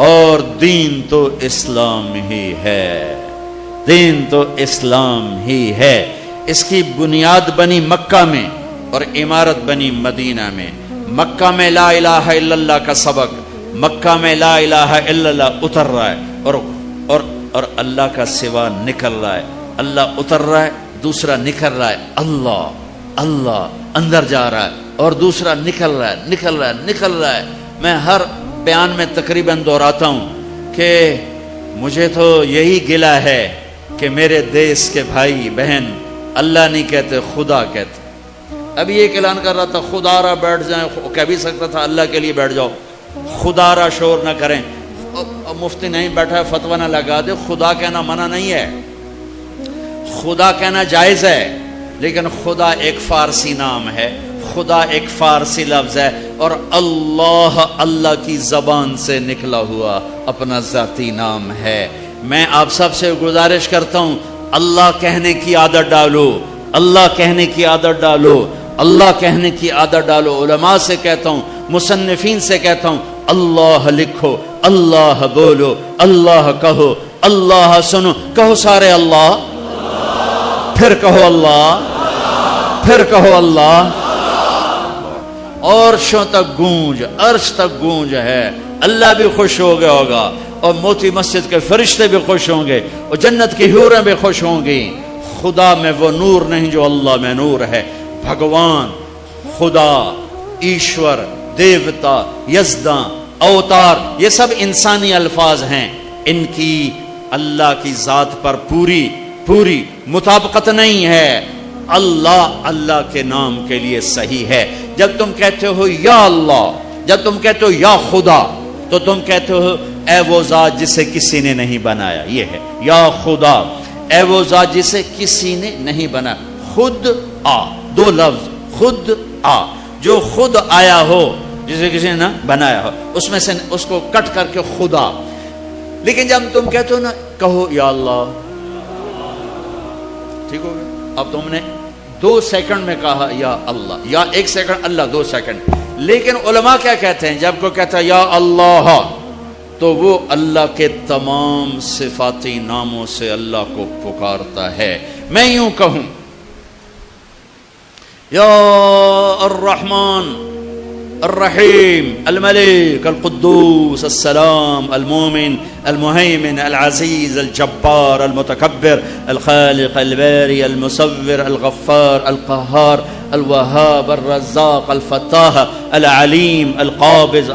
اور دین تو اسلام ہی ہے، دین تو اسلام ہی ہے۔ اس کی بنیاد بنی مکہ میں اور عمارت بنی مدینہ میں۔ مکہ میں لا الہ الا اللہ کا سبق، مکہ میں لا الہ الا اللہ اتر رہا ہے اور اللہ کا سوا نکل رہا ہے۔ اللہ اتر رہا ہے، دوسرا نکل رہا ہے، اللہ اللہ اندر جا رہا ہے، اور دوسرا نکل رہا ہے نکل رہا ہے نکل رہا ہے۔ میں ہر بیان میں تقریباً دہراتا ہوں کہ مجھے تو یہی گلہ ہے کہ میرے دیس کے بھائی بہن اللہ نہیں کہتے، خدا کہتے۔ ابھی ایک اعلان کر رہا تھا خدا را بیٹھ جائیں، کہہ بھی سکتا تھا اللہ کے لیے بیٹھ جاؤ، خدا را شور نہ کریں۔ مفتی نہیں بیٹھا ہے فتویٰ نہ لگا دے، خدا کہنا منع نہیں ہے، خدا کہنا جائز ہے، لیکن خدا ایک فارسی نام ہے، خدا ایک فارسی لفظ ہے، اور اللہ اللہ کی زبان سے نکلا ہوا اپنا ذاتی نام ہے۔ میں آپ سب سے گزارش کرتا ہوں، اللہ کہنے کی عادت ڈالو، اللہ کہنے کی عادت ڈالو، اللہ کہنے کی عادت ڈالو۔ علماء سے کہتا ہوں، مصنفین سے کہتا ہوں، اللہ لکھو، اللہ بولو، اللہ کہو، اللہ سنو، کہو سارے اللہ، پھر کہو اللہ، پھر کہو اللہ، عرشوں تک گونج، عرش تک گونج ہے۔ اللہ بھی خوش ہو گیا ہوگا، اور موتی مسجد کے فرشتے بھی خوش ہوں گے، اور جنت کی حوریں بھی خوش ہوں گی۔ خدا میں وہ نور نہیں جو اللہ میں نور ہے۔ بھگوان، خدا، ایشور، دیوتا، یزداں، اوتار، یہ سب انسانی الفاظ ہیں، ان کی اللہ کی ذات پر پوری مطابقت نہیں ہے۔ اللہ اللہ کے نام کے لیے صحیح ہے۔ جب تم کہتے ہو یا اللہ، جب تم کہتے ہو یا خدا، تو تم کہتے ہو اے وہ ذات جسے کسی نے نہیں بنایا، یہ ہے یا خدا، اے وہ ذات جسے کسی نے نہیں بنایا۔ خود آ، دو لفظ، خود آ، جو خود آیا ہو جسے کسی نے نہ بنایا ہو، اس میں سے اس کو کٹ کر کے خدا۔ لیکن جب تم کہتے ہو نا کہو یا اللہ، ٹھیک ہو گیا؟ اب تم نے 2 سیکنڈ میں کہا یا اللہ، یا 1 سیکنڈ اللہ 2 سیکنڈ۔ لیکن علماء کیا کہتے ہیں؟ جب کوئی کہتا ہے یا اللہ، تو وہ اللہ کے تمام صفاتی ناموں سے اللہ کو پکارتا ہے۔ میں یوں کہوں یا الرحمن الرحیم الملک القدوس السلام المومن المهيمن العزيز الجبار المتكبر الخالق الباري المصور الغفار القهار الوهاب الرزاق الفتاح العليم القابض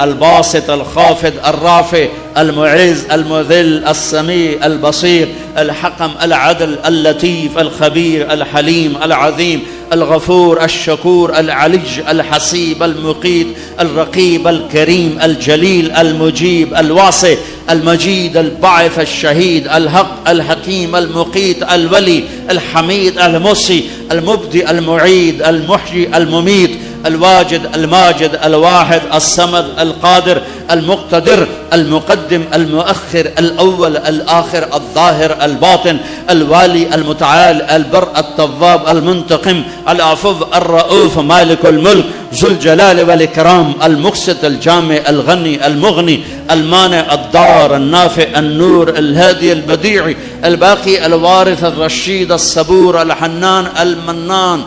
الباسط الخافض الرافع المعز المذل السميع البصير الحكم العدل اللطيف الخبير الحليم العظيم الغفور الشكور العلي الحسيب المقيت الرقيب الكريم الجليل المجيب الواسع المجيد الباعث الشهيد الحق الحكيم المقيت الولي الحميد المحصي المبدئ المعيد المحيي المميت الواجد الماجد الواحد الصمد القادر المقتدر المقدم المؤخر الأول الآخر الظاهر الباطن الوالي المتعال البر التواب المنتقم العفو الرؤوف مالك الملك ذو الجلال والإكرام المقسط الجامع الغني المغني المانع الضار النافع النور الهادي البديع الباقي الوارث الرشید الصبور الحنان المنان.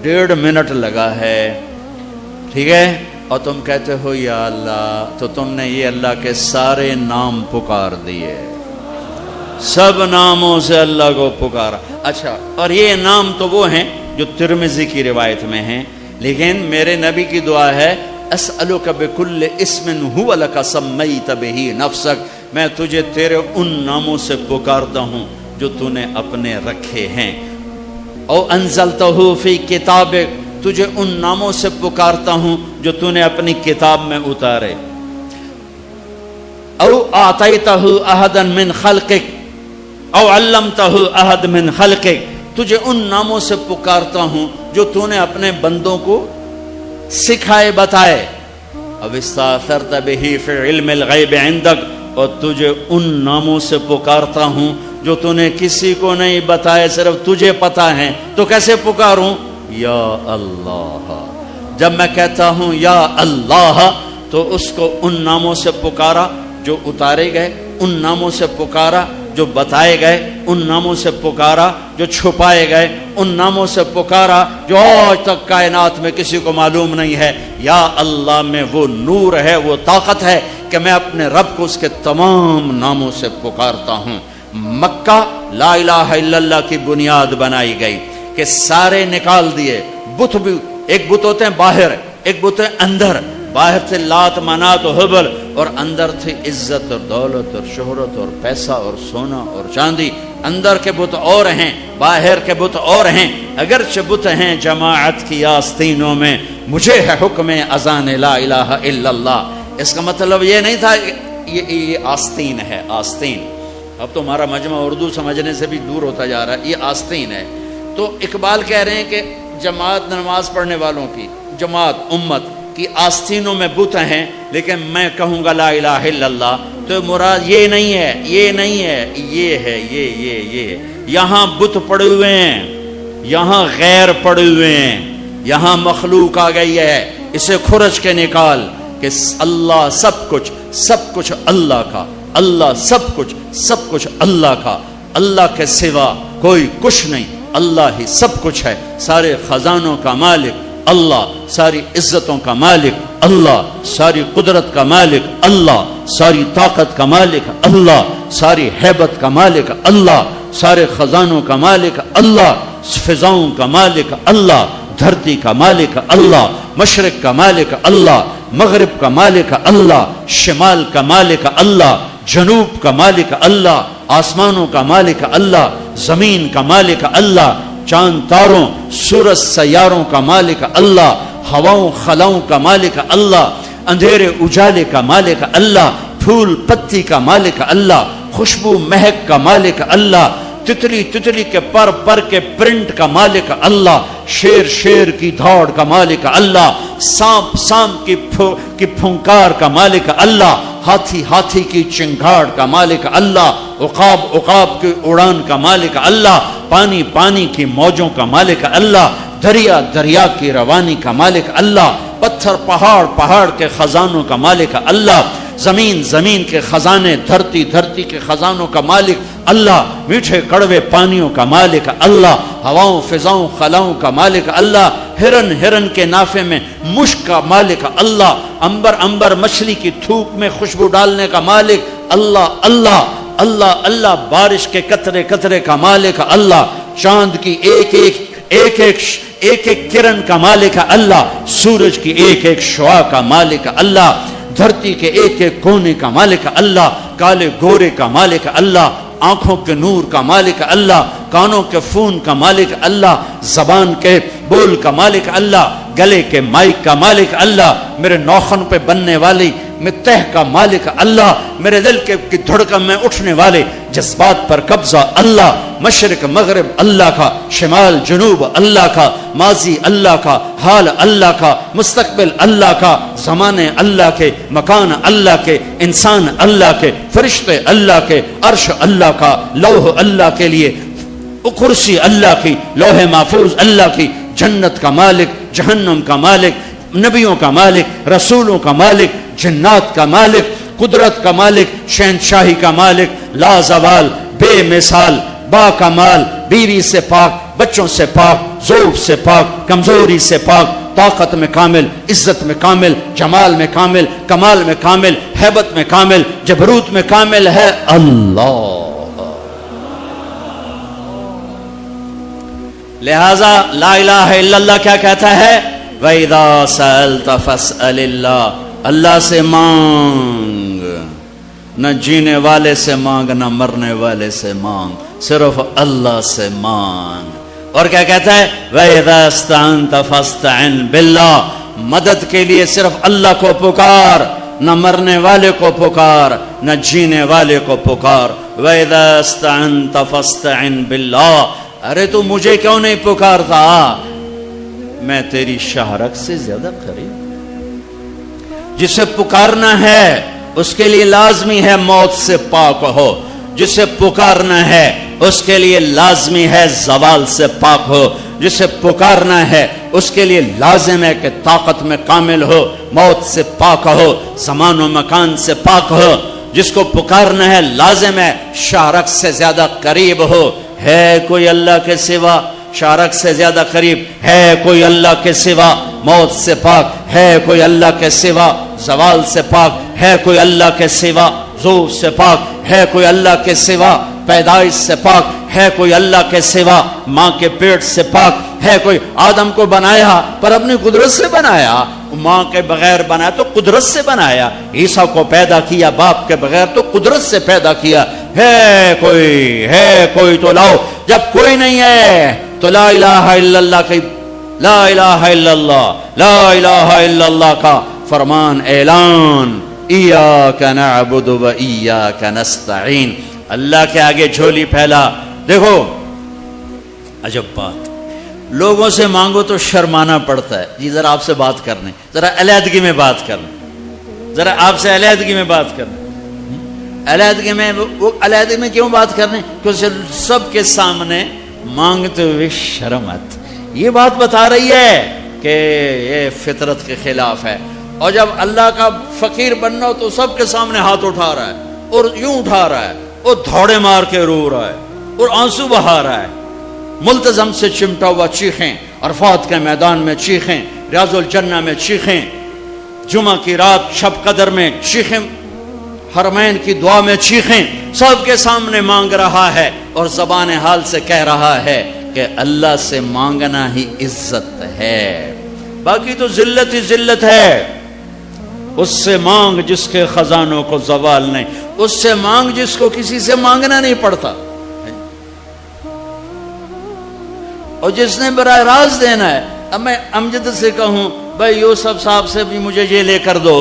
1.5 منٹ لگا ہے، ٹھیک ہے، اور تم کہتے ہو یا اللہ، تو تم نے یہ اللہ کے سارے نام پکار دیے، سب ناموں سے اللہ کو پکارا. اچھا، اور یہ نام تو وہ ہیں جو ترمذی کی روایت میں ہیں، لیکن میرے نبی کی دعا ہے اسألک بکل اسم هو لک سمیت بہ نفسک، میں تجھے تیرے ان ناموں سے پکارتا ہوں جو تو نے اپنے رکھے ہیں. او انزلتہ فی کتابک، تجھے ان ناموں سے پکارتا ہوں جو تو نے اپنی کتاب میں اتارے. او اعطیتہ احدا من خلقک او علمتہ احد من خلقک، تجھے ان ناموں سے پکارتا ہوں جو تو نے اپنے بندوں کو سکھائے بتائے. اب استاثرت بہ فی علم الغیب عندک، اور تجھے ان ناموں سے پکارتا ہوں جو تو نے کسی کو نہیں بتائے، صرف تجھے پتا ہے. تو کیسے پکاروں؟ یا اللہ. جب میں کہتا ہوں یا اللہ تو اس کو ان ناموں سے پکارا جو اتارے گئے، ان ناموں سے پکارا جو بتائے گئے، ان ناموں سے پکارا جو چھپائے گئے، ان ناموں سے پکارا جو آج تک کائنات میں کسی کو معلوم نہیں ہے. یا اللہ میں وہ نور ہے، وہ طاقت ہے کہ میں اپنے رب کو اس کے تمام ناموں سے پکارتا ہوں. مکہ لا الہ الا اللہ کی بنیاد بنائی گئی کہ سارے نکال دیے. بت بھی، ایک بت ہوتے ہیں باہر، ایک بت ہے اندر. باہر تھے لات منات و حبل، اور اندر تھی عزت اور دولت اور شہرت اور پیسہ اور سونا اور چاندی. اندر کے بت اور ہیں، باہر کے بت اور ہیں. اگرچہ بت ہیں جماعت کی آستینوں میں، مجھے ہے حکم اذان لا الہ الا اللہ. اس کا مطلب یہ نہیں تھا یہ آستین ہے، آستین. اب تو ہمارا مجمع اردو سمجھنے سے بھی دور ہوتا جا رہا ہے. یہ آستین ہے. تو اقبال کہہ رہے ہیں کہ جماعت نماز پڑھنے والوں کی، جماعت امت کی آستینوں میں بت ہیں، لیکن میں کہوں گا لا الہ الا اللہ تو مراد یہ نہیں ہے، یہ نہیں ہے، یہ ہے، یہ. یہاں بت پڑے ہوئے ہیں، یہاں غیر پڑے ہوئے ہیں، یہاں مخلوق آ گئی ہے. اسے کھرچ کے نکال کہ اللہ سب کچھ اللہ کا، اللہ سب کچھ اللہ کا. اللہ کے سوا کوئی کچھ نہیں، اللہ ہی سب کچھ ہے. سارے خزانوں کا مالک اللہ، ساری عزتوں کا مالک اللہ، ساری قدرت کا مالک اللہ، ساری طاقت کا مالک اللہ، ساری ہیبت کا مالک اللہ، سارے خزانوں کا مالک اللہ، فضاؤں کا مالک اللہ، دھرتی کا مالک اللہ، مشرق کا مالک اللہ، مغرب کا مالک اللہ، شمال کا مالک اللہ، جنوب کا مالک اللہ، آسمانوں کا مالک اللہ، زمین کا مالک اللہ، چاند تاروں سورج سیاروں کا مالک اللہ، ہواؤں خلاؤں کا مالک اللہ، اندھیرے اجالے کا مالک اللہ، پھول پتی کا مالک اللہ، خوشبو مہک کا مالک اللہ، تتلی کے پر کے پرنٹ کا مالک اللہ، شیر کی دھاڑ کا مالک اللہ، سانپ کی پھنکار کا مالک اللہ، ہاتھی کی چنگھاڑ کا مالک اللہ، عقاب کی اڑان کا مالک اللہ، پانی کی موجوں کا مالک اللہ، دریا کی روانی کا مالک اللہ، پتھر پہاڑ کے خزانوں کا مالک اللہ، زمین کے خزانے، دھرتی کے خزانوں کا مالک اللہ، میٹھے کڑوے پانیوں کا مالک اللہ، ہواؤں فضاؤں خلاؤں کا مالک اللہ، ہرن کے نافے میں مشک کا مالک اللہ، انبر مچھلی کی تھوک میں خوشبو ڈالنے کا مالک اللہ اللہ اللہ اللہ، بارش کے قطرے کا مالک اللہ، چاند کی ایک کرن کا مالک اللہ، سورج کی ایک شعاع کا مالک اللہ، دھرتی کے ایک کونے کا مالک اللہ، کالے گورے کا مالک اللہ، آنکھوں کے نور کا مالک اللہ، کانوں کے فون کا مالک اللہ، زبان کے بول کا مالک اللہ، گلے کے مائک کا مالک اللہ، میرے ناخن پہ بننے والی میں تہ کا مالک اللہ، میرے دل کی دھڑکن میں اٹھنے والے جذبات پر قبضہ اللہ، مشرق مغرب اللہ کا، شمال جنوب اللہ کا، ماضی اللہ کا، حال اللہ کا، مستقبل اللہ کا، زمانے اللہ کے، مکان اللہ کے، انسان اللہ کے، فرشتے اللہ کے، عرش اللہ کا، لوح اللہ کے لیے، کرسی اللہ کی، لوح محفوظ اللہ کی، جنت کا مالک، جہنم کا مالک، نبیوں کا مالک، رسولوں کا مالک، جنات کا مالک، قدرت کا مالک، شہنشاہی کا مالک، لا زوال، بے مثال، با کمال، بیوی سے پاک، بچوں سے پاک، ذوق سے پاک، کمزوری سے پاک، طاقت میں کامل، عزت میں کامل، جمال میں کامل، کمال میں کامل، ہیبت میں کامل، جبروت میں کامل ہے اللہ۔ لہذا لا الہ الا اللہ کیا کہتا ہے؟ وَإِذَا سَأَلْتَ فَاسْأَلِ اللَّهِ، اللہ سے مانگ، نہ جینے والے سے مانگ، نہ مرنے والے سے مانگ، صرف اللہ سے مانگ۔ اور کیا کہتا ہے؟ وَإِذَا اسْتَعَنْتَ فَاسْتَعِنْ بِاللَّهِ، مدد کے لیے صرف اللہ کو پکار، نہ مرنے والے کو پکار، نہ جینے والے کو پکار۔ وَإِذَا اسْتَعَنْتَ فَاسْتَعِنْ بِاللَّهِ، ارے تو مجھے کیوں نہیں پکارتا؟ میں تیری شہرک سے زیادہ قریب۔ جسے پکارنا ہے اس کے لیے لازمی ہے موت سے پاک ہو، جسے پکارنا ہے اس کے لیے لازمی ہے زوال سے پاک ہو، جسے پکارنا ہے اس کے لیے لازم ہے کہ طاقت میں کامل ہو، موت سے پاک ہو، زمان و مکان سے پاک ہو۔ جس کو پکارنا ہے لازم ہے شہرک سے زیادہ قریب ہو۔ ہے کوئی اللہ کے سوا شارک سے زیادہ قریب؟ ہے کوئی اللہ کے سوا موت سے پاک؟ ہے کوئی اللہ کے سوا زوال سے پاک؟ ہے کوئی اللہ کے سوا ذوق سے پاک؟ ہے کوئی اللہ کے سوا پیدائش سے پاک؟ ہے کوئی اللہ کے سوا ماں کے پیٹ سے پاک؟ ہے کوئی؟ آدم کو بنایا پر اپنی قدرت سے بنایا، ماں کے بغیر بنایا تو قدرت سے بنایا۔ عیسیٰ کو پیدا کیا باپ کے بغیر تو قدرت سے پیدا کیا۔ ہے کوئی تو لاؤ۔ جب کوئی نہیں ہے تو لا الہ الا اللہ کی، لا الہ الا اللہ، لا الہ الا اللہ کا فرمان اعلان، ایاک نعبد و ایاک نستعین۔ اللہ کے آگے جھولی پھیلا۔ دیکھو عجب بات، لوگوں سے مانگو تو شرمانا پڑتا ہے، جی ذرا آپ سے بات کرنے، ذرا علیحدگی میں بات کرنے، ذرا آپ سے علیحدگی میں بات کرنے۔ علیحدگی میں وہ علیحدگی میں کیوں بات کرنے؟ کیونکہ سب کے سامنے مانگتے ہوئے شرم آتی۔ یہ بات بتا رہی ہے کہ یہ فطرت کے خلاف ہے۔ اور جب اللہ کا فقیر بننا ہو تو سب کے سامنے ہاتھ اٹھا رہا ہے، اور یوں اٹھا رہا ہے، اور دھوڑے مار کے رو رہا ہے، اور آنسو بہا رہا ہے، ملتزم سے چمٹا ہوا چیخیں، عرفات کے میدان میں چیخیں، ریاض الجنہ میں چیخیں، جمعہ کی رات شب قدر میں چیخیں، حرمین کی دعا میں چیخیں، سب کے سامنے مانگ رہا ہے، اور زبان حال سے کہہ رہا ہے کہ اللہ سے مانگنا ہی عزت ہے، باقی تو ذلت ہی ذلت ہے۔ اس سے مانگ جس کے خزانوں کو زوال نہیں، اس سے مانگ جس کو کسی سے مانگنا نہیں پڑتا، اور جس نے براہ راست دینا ہے۔ اب میں امجد سے کہوں بھائی یوسف صاحب سے بھی مجھے یہ لے کر دو،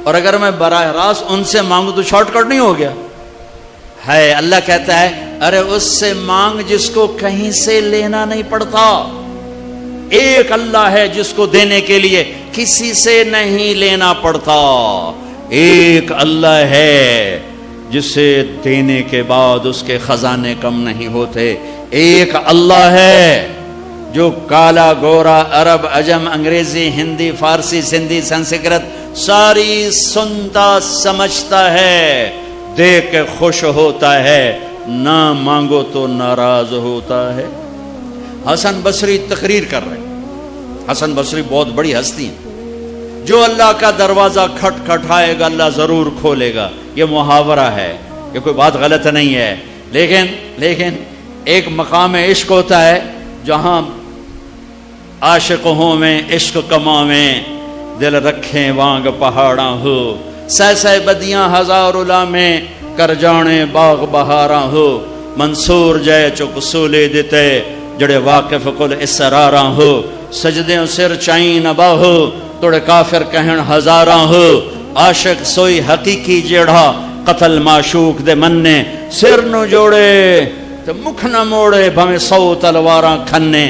اور اگر میں براہ راست ان سے مانگوں تو شارٹ کٹ نہیں ہو گیا ہے؟ اللہ کہتا ہے ارے اس سے مانگ جس کو کہیں سے لینا نہیں پڑتا۔ ایک اللہ ہے جس کو دینے کے لیے کسی سے نہیں لینا پڑتا۔ ایک اللہ ہے جسے دینے کے بعد اس کے خزانے کم نہیں ہوتے۔ ایک اللہ ہے جو کالا گورا عرب عجم انگریزی ہندی فارسی سندھی سنسکرت ساری سنتا سمجھتا ہے، دیکھ کے خوش ہوتا ہے، نہ مانگو تو ناراض ہوتا ہے۔ حسن بصری تقریر کر رہے ہیں، حسن بصری بہت بڑی ہستی ہیں، جو اللہ کا دروازہ کھٹکھٹائے گا اللہ ضرور کھولے گا۔ یہ محاورہ ہے، یہ کوئی بات غلط نہیں ہے، لیکن ایک مقام عشق ہوتا ہے جہاں عاشق ہوں میں عشق کماویں، دل رکھیں وانگ پہاڑاں ہو، سہ بدیاں ہزار الا میں کر جانے باغ بہاراں ہو، منصور جے چک سولے دیتے جڑے واقف کل اسراراں ہو، سجدیں سر چائیں نبا ہو توڑے کافر کہن ہزاراں ہو، عاشق سوئی حقیقی جیڑا قتل معشوق دے مننے سر نو جوڑے تے مکھ نہ موڑے بھویں 100 تلواراں کھنے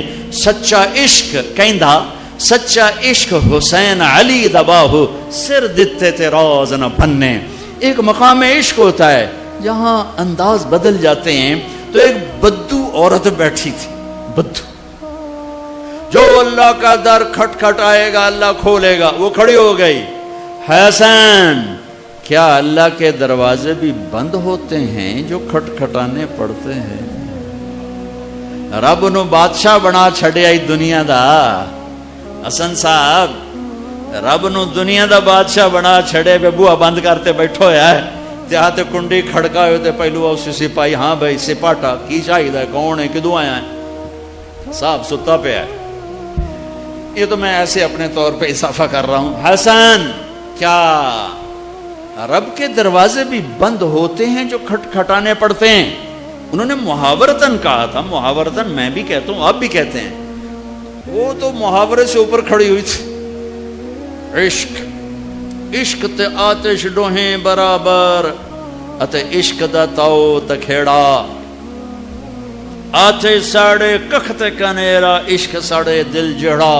سچا عشق کہندا سچا عشق حسین علی دباہو سر دتے تے راز نہ بننے. ایک مقام عشق ہوتا ہے جہاں انداز بدل جاتے ہیں. تو ایک بدو عورت بیٹھی تھی, بدو, جو اللہ کا در کھٹ کھٹ آئے گا اللہ کھولے گا. وہ کھڑی ہو گئی, حسین کیا اللہ کے دروازے بھی بند ہوتے ہیں جو کھٹ کھٹانے پڑتے ہیں؟ رب نو بادشاہ بنا چھڑیا ہی دنیا دا. حسن صاحب رب نو دنیا دا بادشاہ بنا چھڑے پہ بوہا بند کرتے بیٹھو ہے تے کنڈی کھڑکا ہوئے تے پہلو اس سپاہی, ہاں بھائی سپاٹا کی شاہد ہے, کون ہے, کدوں آیا ہے؟ صاحب ستا پہ ہے. یہ تو میں ایسے اپنے طور پہ اضافہ کر رہا ہوں. حسن کیا رب کے دروازے بھی بند ہوتے ہیں جو کھٹ کھٹانے پڑتے ہیں؟ انہوں نے محاورتن کہا تھا. محاورتن میں بھی کہتا ہوں, آپ بھی کہتے ہیں. وہ تو محاورے سے اوپر کھڑی ہوئی تھی. عشق عشق تے آتش ڈوہیں برابر اتے عشق دا تاؤ تکھیڑا. آتش ساڑے کخ تے کنیرا عشق ساڑے دل جڑا.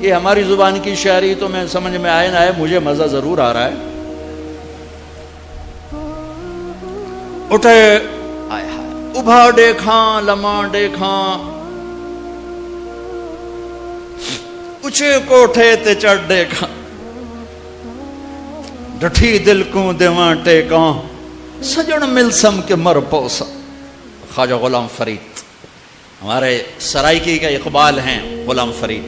یہ ہماری زبان کی شاعری تو میں سمجھ میں آئے نہ آئے, مجھے مزہ ضرور آ رہا ہے. اٹھے ابھا دیکھاں لمحہ دیکھاں اچھے کوٹھے تے چڑھ دیکھاں ڈٹھی دل کو دیواں ٹیکاں سجن ملسم کے مر پوسا. خواجہ غلام فرید ہمارے سرائکی کا اقبال ہیں. غلام فرید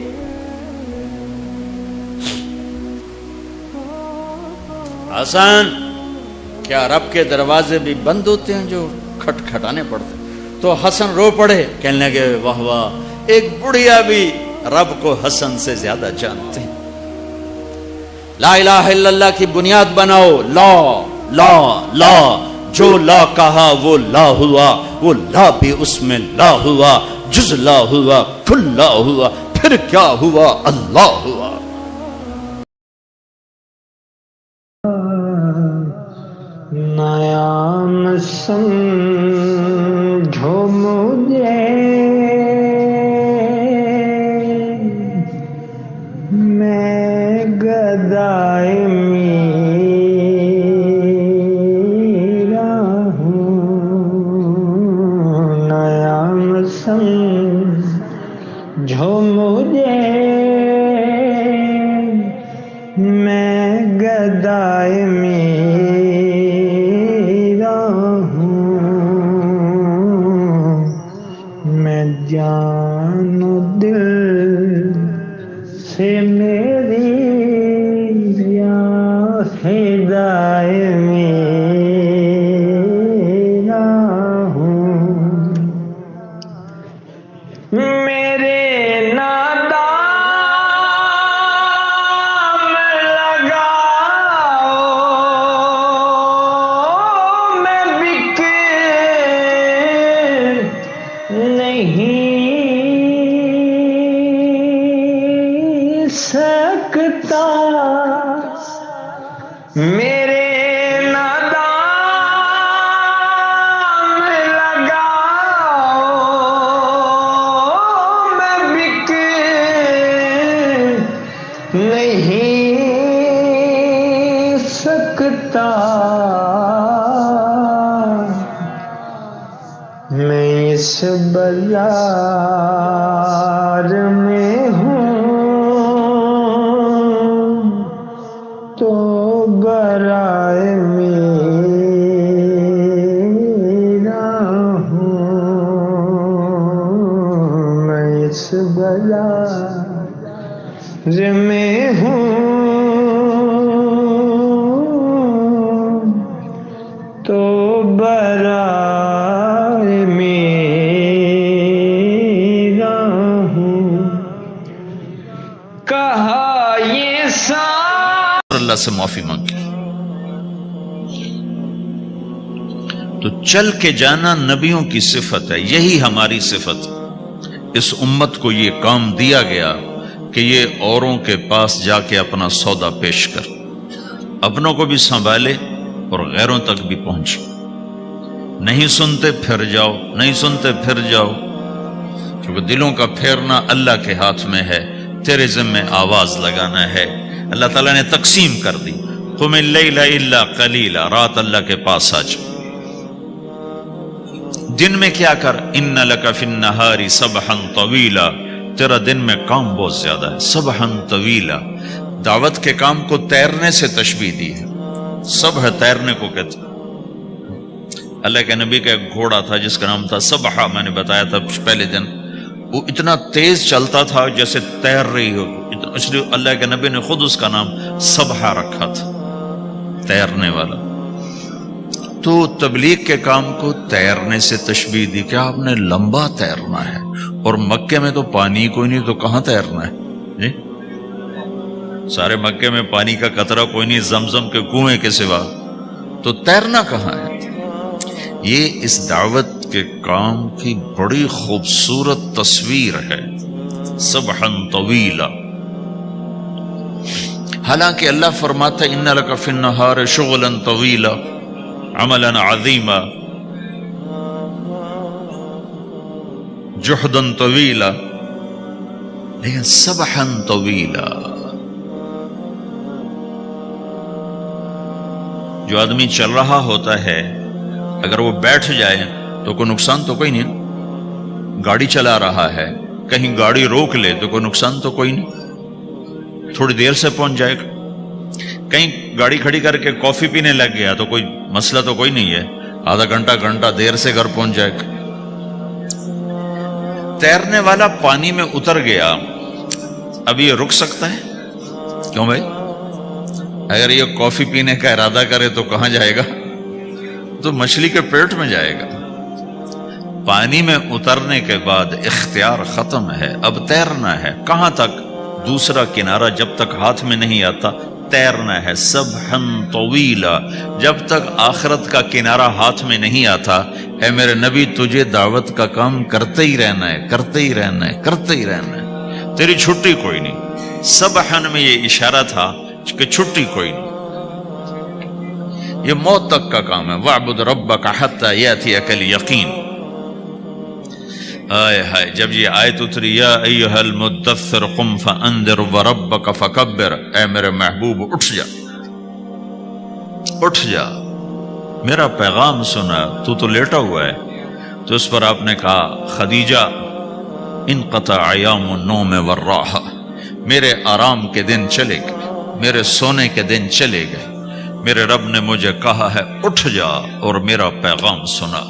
حسن کیا رب کے دروازے بھی بند ہوتے ہیں جو کھٹ کھٹانے پڑتے ہیں؟ تو حسن رو پڑے, کہنے لگے واہ واہ, ایک بڑھیا بھی رب کو حسن سے زیادہ جانتے ہیں. لا الہ الا اللہ کی بنیاد بناؤ. لا لا لا, جو لا کہا وہ لا ہوا, وہ لا بھی اس میں لا ہوا, جز لا ہوا, کل لا ہوا, پھر کیا ہوا, اللہ ہوا. نام سمجھو مجھے میں گدائے میرا ہوں. نام سمجھو مجھے میں گدائے جان و دل سے میری یا فدائے میرا ہوں. میرے نادام لگاؤ میں بک نہیں سکتا. میرے نادام لگاؤ میں بک نہیں سکتا. میں اس بازار میں ہوں تو برائے میرا ہوں. میں اس بازار میں ہوں تو برائے میرا ہوں. کہا یہ اللہ سے معافی مانگی تو چل کے جانا نبیوں کی صفت ہے. یہی ہماری صفت. اس امت کو یہ کام دیا گیا کہ یہ اوروں کے پاس جا کے اپنا سودا پیش کر. اپنوں کو بھی سنبھالے اور غیروں تک بھی پہنچے. نہیں سنتے پھر جاؤ، نہیں سنتے پھر جاؤ، کیونکہ دلوں کا پھیرنا اللہ کے ہاتھ میں ہے. تیرے ذمہ آواز لگانا ہے. اللہ تعالیٰ نے تقسیم کر دی. قم اللیل الا قلیلا، رات اللہ کے پاس آ جا. دن میں کیا کر، ان لک فی النہار سبحا طویلا، تیرا دن میں کام بہت زیادہ ہے. سبحا طویلا، دعوت کے کام کو تیرنے سے تشبیہ دی ہے. سبح تیرنے کو کہتے. اللہ کے نبی کا ایک گھوڑا تھا جس کا نام تھا سبحہ، میں نے بتایا تھا پہلے دن. وہ اتنا تیز چلتا تھا جیسے تیر رہی ہو، اس لیے اللہ کے نبی نے خود اس کا نام سبحہ رکھا تھا، تیرنے والا. تو تبلیغ کے کام کو تیرنے سے تشبیہ دی کہ آپ نے لمبا تیرنا ہے. اور مکے میں تو پانی کوئی نہیں، تو کہاں تیرنا ہے جی؟ سارے مکے میں پانی کا قطرہ کوئی نہیں زمزم کے کنویں کے سوا، تو تیرنا کہاں ہے؟ یہ اس دعوت کے کام کی بڑی خوبصورت تصویر ہے. سبحا طویلا. حالانکہ اللہ فرماتا ہے ان لک فی النہار شغلا طویلا عملا عظیما جہدا طویلا، لیکن سبحا طویلا. جو آدمی چل رہا ہوتا ہے اگر وہ بیٹھ جائے تو کوئی نقصان تو کوئی نہیں. گاڑی چلا رہا ہے، کہیں گاڑی روک لے تو کوئی نقصان تو کوئی نہیں، تھوڑی دیر سے پہنچ جائے گا. کہیں گاڑی کھڑی کر کے کافی پینے لگ گیا تو کوئی مسئلہ تو کوئی نہیں ہے، آدھا گھنٹہ دیر سے گھر پہنچ جائے گا. تیرنے والا پانی میں اتر گیا، اب یہ رک سکتا ہے؟ کیوں بھائی؟ اگر یہ کافی پینے کا ارادہ کرے تو کہاں جائے گا؟ تو مچھلی کے پیٹ میں جائے گا. پانی میں اترنے کے بعد اختیار ختم ہے، اب تیرنا ہے. کہاں تک؟ دوسرا کنارہ جب تک ہاتھ میں نہیں آتا تیرنا ہے. سبحا طویلا، جب تک آخرت کا کنارہ ہاتھ میں نہیں آتا اے میرے نبی تجھے دعوت کا کام کرتے ہی رہنا ہے، کرتے ہی رہنا ہے، کرتے ہی رہنا ہے، تیری چھٹی کوئی نہیں. سبحا میں یہ اشارہ تھا کہ چھٹی کوئی نہیں، یہ موت تک کا کام ہے. وَاعْبُدْ رَبَّكَ حَتَّى يَأْتِيَكَ الْيَقِينُ. آئے ہائے، جب یہ آیت اتری یا ایھا المدثر قم فانذر وربک فکبر، اے میرے محبوب اٹھ جا، اٹھ جا، میرا پیغام سنا. تو لیٹا ہوا ہے. تو اس پر آپ نے کہا خدیجہ انقطع ایام النوم والراحہ، میرے آرام کے دن چلے گئے، میرے سونے کے دن چلے گئے. میرے رب نے مجھے کہا ہے اٹھ جا اور میرا پیغام سنا.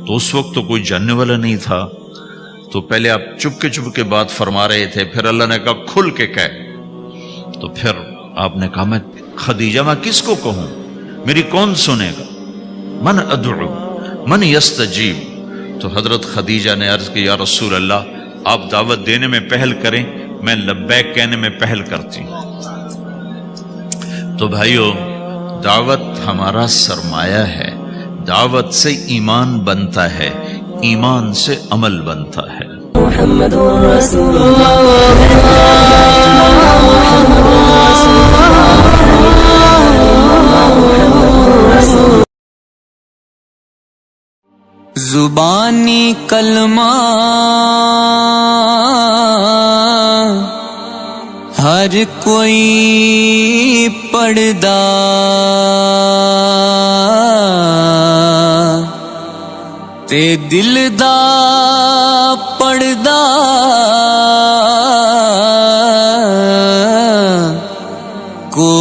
تو اس وقت تو کوئی جاننے والا نہیں تھا، تو پہلے آپ چپ کے بات فرما رہے تھے، پھر اللہ نے کہا کھل کے کہہ. تو پھر آپ نے کہا میں خدیجہ میں کس کو کہوں، میری کون سنے گا؟ من ادعو من یستجیب. تو حضرت خدیجہ نے عرض کی یا رسول اللہ آپ دعوت دینے میں پہل کریں، میں لبیک کہنے میں پہل کرتی ہوں. تو بھائیو، دعوت ہمارا سرمایہ ہے. دعوت سے ایمان بنتا ہے، ایمان سے عمل بنتا ہے. محمد رسول اللہ، محمد رسول اللہ. زبانی کلمہ ہر کوئی پڑھدا، تے دل دا پڑھدا کو